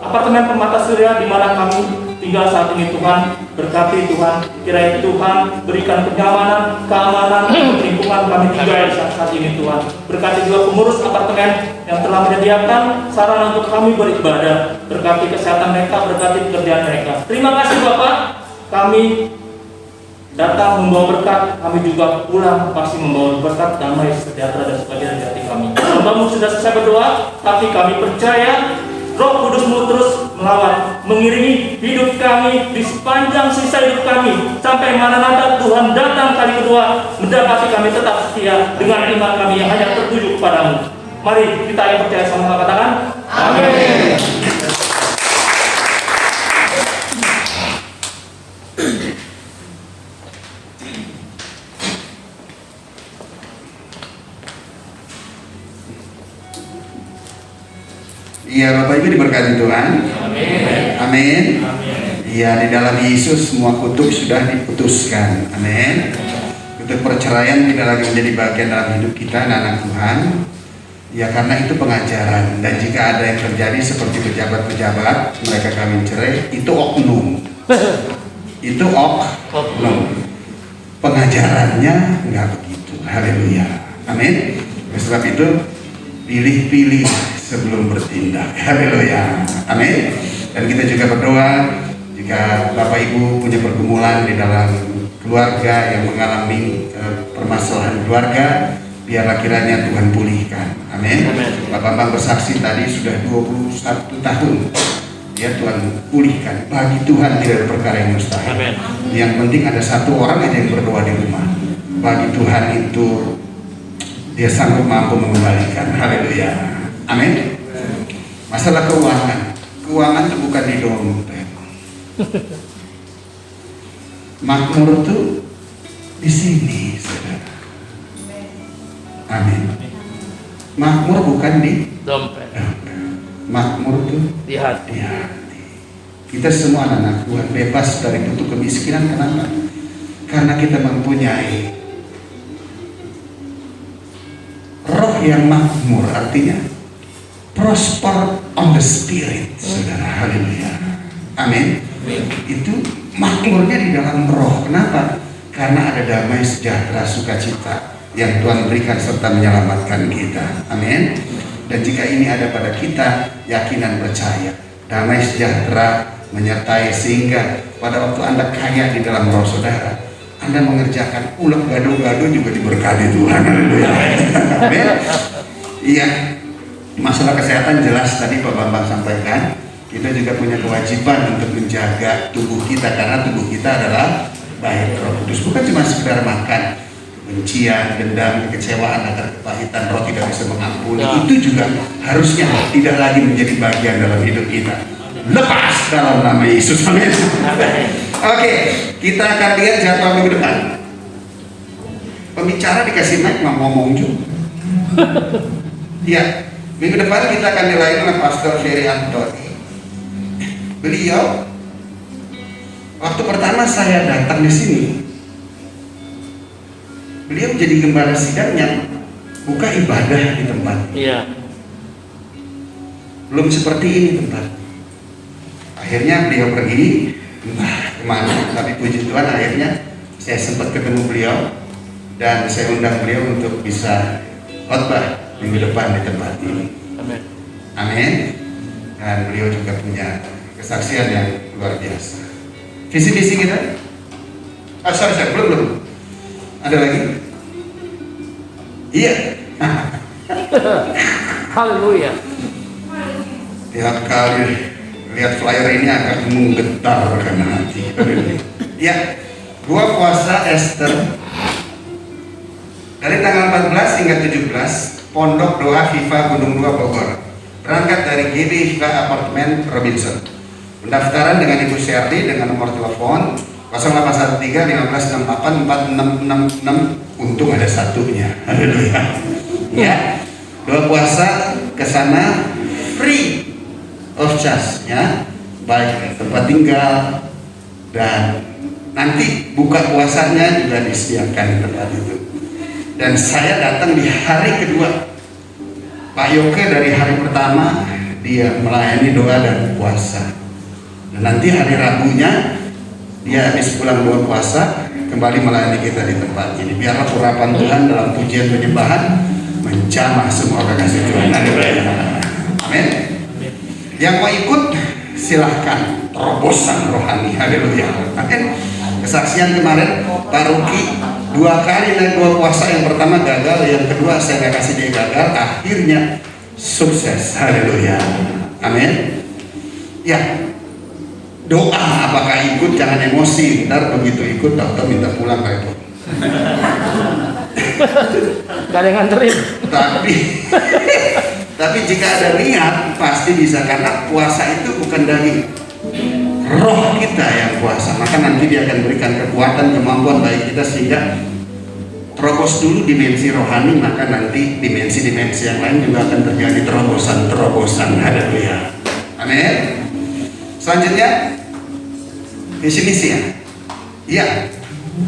E: apartemen Permata Surya di mana kami tinggal saat ini. Tuhan berkati Tuhan, kiranya Tuhan berikan kenyamanan, keamanan untuk lingkungan kami tinggal saat ini Tuhan. Berkati juga pengurus apartemen yang telah menyediakan sarana untuk kami beribadah. Berkati kesehatan mereka, berkati pekerjaan mereka. Terima kasih Bapak, kami datang membawa berkat, kami juga pulang pasti membawa berkat, damai, sejahtera dan sukacita di hati kami. Hamba-Mu sudah selesai berdoa, tapi kami percaya Roh Kudus-Mu terus melawat, mengiringi hidup kami di sepanjang sisa hidup kami, sampai Maranatha Tuhan datang kali kedua, mendapati kami tetap setia dengan iman kami yang hanya tertuju kepadamu. Mari kita yang percaya sama-sama katakan, amin.
A: Iya, Bapak Ibu diberkati Tuhan.
E: Amin.
A: Amin.
E: Amin.
A: Iya, di dalam Yesus semua kutuk sudah diputuskan. Amin. Kutuk perceraian tidak lagi menjadi bagian dalam hidup kita, anak Tuhan. Ya, karena itu pengajaran. Dan jika ada yang terjadi seperti pejabat-pejabat, mereka kawin cerai, itu oknum. Itu oknum. Pengajarannya nggak begitu. Haleluya. Amin. Oleh sebab itu, pilih-pilih sebelum bertindak. Haleluya. Amin. Dan kita juga berdoa, jika Bapak Ibu punya pergumulan di dalam keluarga yang mengalami permasalahan keluarga, biarlah kiranya Tuhan pulihkan. Amin. Pak Bambang bersaksi tadi sudah 21 tahun. Ya, Tuhan pulihkan. Bagi Tuhan tidak ada perkara yang mustahil.
E: Amin.
A: Yang penting ada satu orang aja yang berdoa di rumah. Bagi Tuhan itu Dia sanggup mampu mengembalikan. Haleluya. Amin. Masalah keuangan itu bukan di dompet. Makmur itu di sini, saudara. Amin. Makmur bukan di
B: Dompet
A: makmur itu
B: di hati.
A: di hati. Kita semua anak Tuhan bebas dari kutuk kemiskinan. Kenapa? Karena kita mempunyai roh yang makmur, artinya prosper on the spirit, saudara. Haleluya. Amin. Itu makmurnya di dalam roh. Kenapa? Karena ada damai, sejahtera, sukacita yang Tuhan berikan serta menyelamatkan kita. Amin. Dan jika ini ada pada kita, yakinan percaya, damai sejahtera menyertai, sehingga pada waktu Anda kaya di dalam roh saudara, Anda mengerjakan ulang gado-gado juga diberkati Tuhan. Haleluya. Amin. Iya. Masalah kesehatan jelas tadi Pak Bambang sampaikan. Kita juga punya kewajiban untuk menjaga tubuh kita, karena tubuh kita adalah baik Roh Kudus. Bukan cuma sekedar makan, kebencian, dendam, kekecewaan, agar kepahitan, roh tidak bisa mengampuni, itu juga harusnya tidak lagi menjadi bagian dalam hidup kita. Lepas dalam nama Yesus, amin. Oke, kita akan lihat jadwal minggu depan. Pembicara dikasih mic ngomong juga. Ya, minggu depan kita akan dilayani oleh Pastor Ferry Antoni. Beliau, waktu pertama saya datang di sini, beliau jadi gembala sidang yang buka ibadah di tempat.
B: Iya.
A: Belum seperti ini tempat. Akhirnya beliau pergi entah kemana, tapi puji Tuhan akhirnya saya sempat ketemu beliau dan saya undang beliau untuk bisa khotbah minggu depan di tempat ini.
B: Amin.
A: Amin. Dan beliau juga punya kesaksian yang luar biasa. Visi misi kita? Sorry, belum. Ada lagi? Iya.
B: Haleluya.
A: Tiap kali lihat flyer ini akan menggetarkan hati. Ya, gua puasa Esther dari tanggal 14 hingga 17, Pondok Doa Viva Gunung 2 Bogor. Berangkat dari GB Viva Apartemen Robinson. Pendaftaran dengan Ibu Sherly dengan nomor telepon 0813 1568 4666. Untung ada satunya. Haleluya. Ya, doa puasa ke sana free of charge ya, baik tempat tinggal dan nanti buka puasanya juga disediakan di tempat itu. Dan saya datang di hari kedua. Pak Yoke dari hari pertama dia melayani doa dan puasa. Dan nanti hari Rabunya dia habis pulang doa puasa kembali melayani kita di tempat ini. Biarlah urapan Tuhan dalam pujian penyembahan menjamah semua kekasih Tuhan. Amin. Yang mau ikut silahkan, terobosan rohani. Haleluya. Amin. Kesaksian kemarin Pak Ruki 2 kali naik doa puasa, yang pertama gagal, yang kedua saya nggak kasih dia gagal, akhirnya sukses. Haleluya. Amin. Ya, doa apakah ikut, jangan emosi, ntar begitu ikut tahu-tahu minta pulang repot.
B: Gak ada yang nganterin.
A: Tapi jika ada niat pasti bisa, karena puasa itu bukan daging, roh kita yang puasa. Maka nanti dia akan berikan kekuatan, kemampuan bagi kita sehingga terobos dulu dimensi rohani, maka nanti dimensi-dimensi yang lain juga akan terjadi terobosan. Haleluya. Amin. Selanjutnya visi misi ya. Iya.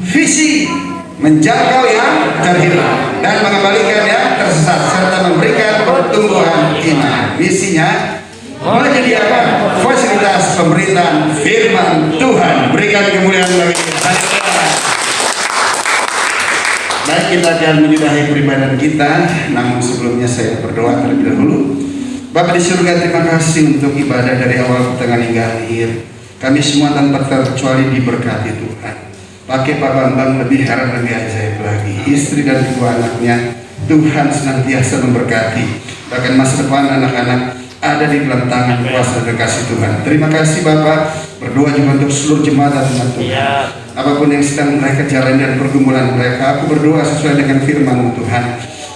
A: Visi menjangkau yang terhilang dan mengembalikan yang tersesat serta memberikan pertumbuhan iman. Misinya menyediakan fasilitas pemberitaan firman Tuhan. Berikan kemuliaan bagi Tuhan. Baik, kita akan menyudahi peribadahan kita, namun sebelumnya saya berdoa terlebih dahulu. Bapa di surga, terima kasih untuk ibadah dari awal, pertengahan hingga akhir. Kami semua tanpa terkecuali diberkati Tuhan. Pakai Pak Bambang lebih heran, lebih ajaib lagi. Istri dan kedua anaknya, Tuhan senantiasa memberkati. Bahkan masa depan anak-anak ada di dalam tangan kuasa dan kasih Tuhan. Terima kasih Bapak. Berdoa juga untuk seluruh jemaat dan umat Tuhan. Apapun yang sedang mereka jalani dan pergumulan mereka, aku berdoa sesuai dengan firman Tuhan.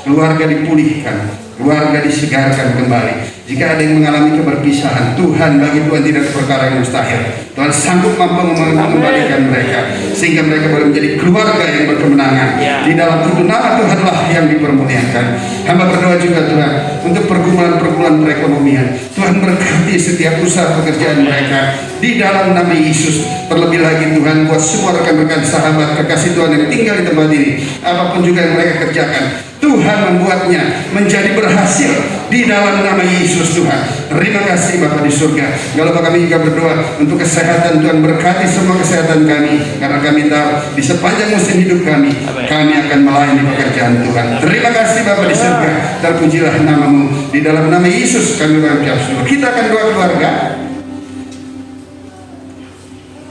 A: Keluarga dipulihkan, keluarga disegarkan kembali. Jika ada yang mengalami keberpisahan, Tuhan, bagi Tuhan tidak ada perkara yang mustahil. Tuhan sanggup mampu mengembalikan mereka sehingga mereka boleh menjadi keluarga yang berkemenangan. Di dalam itu nama Tuhanlah yang dipermuliakan. Hamba berdoa juga Tuhan untuk pergumulan-pergumulan perekonomian. Tuhan berkati setiap usaha pekerjaan mereka di dalam nama Yesus. Terlebih lagi Tuhan, buat semua rekan-rekan sahabat kekasih Tuhan yang tinggal di tempat ini, apapun juga yang mereka kerjakan, Tuhan membuatnya menjadi berhasil di dalam nama Yesus. Tuhan, terima kasih Bapa di surga. Kalau kami juga berdoa untuk kesehatan, Tuhan berkati semua kesehatan kami, karena kami tahu di sepanjang musim hidup kami akan melayani pekerjaan Tuhan. Terima kasih Bapa di surga, terpujilah namamu. Di dalam nama Yesus kami mengucap syukur. Kita akan doa keluarga.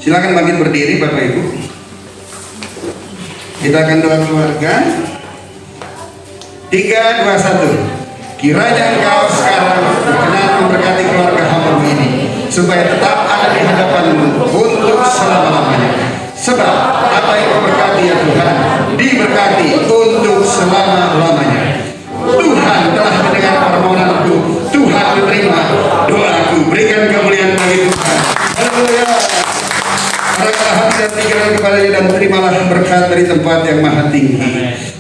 A: Silakan bangkit berdiri Bapak Ibu. Kita akan doa keluarga. 3, 2, 1. Kiranya Engkau sekarang berkenan memberkati keluarga hamba-Mu ini, supaya tetap ada di hadapan-Mu untuk selama-lamanya. Sebab apa yang Kau berkati diberkati ya Tuhan, diberkati untuk selama-lamanya. Tuhan telah mendengar permohonanku, Tuhan menerima doaku. Berikan kemuliaan bagi Tuhan. Haleluya. Arahkanlah hati dan pikiran kepadanya dan terimalah berkat dari tempat yang maha tinggi.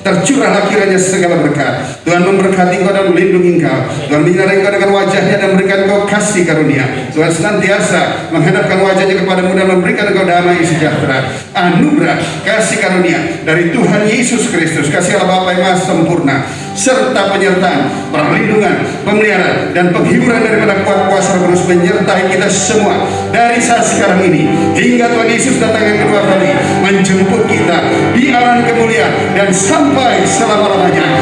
A: Tercurahlah kiranya segala berkat. Tuhan memberkati engkau dan melindungi engkau. Tuhan menyinari engkau dengan wajahnya dan memberikan engkau kasih karunia. Tuhan senantiasa menghadapkan wajahnya kepadamu dan memberikan engkau damai sejahtera, anugerah, kasih karunia dari Tuhan Yesus Kristus, kasih Allah Bapa yang maha sempurna, serta penyertaan, perlindungan, pemeliharaan, dan penghiburan daripada kuat kuasa terus menyertai kita semua dari saat sekarang ini hingga Tuhan Yesus datang yang kedua kali menjemput kita di alam kemuliaan dan sampai selama-lamanya.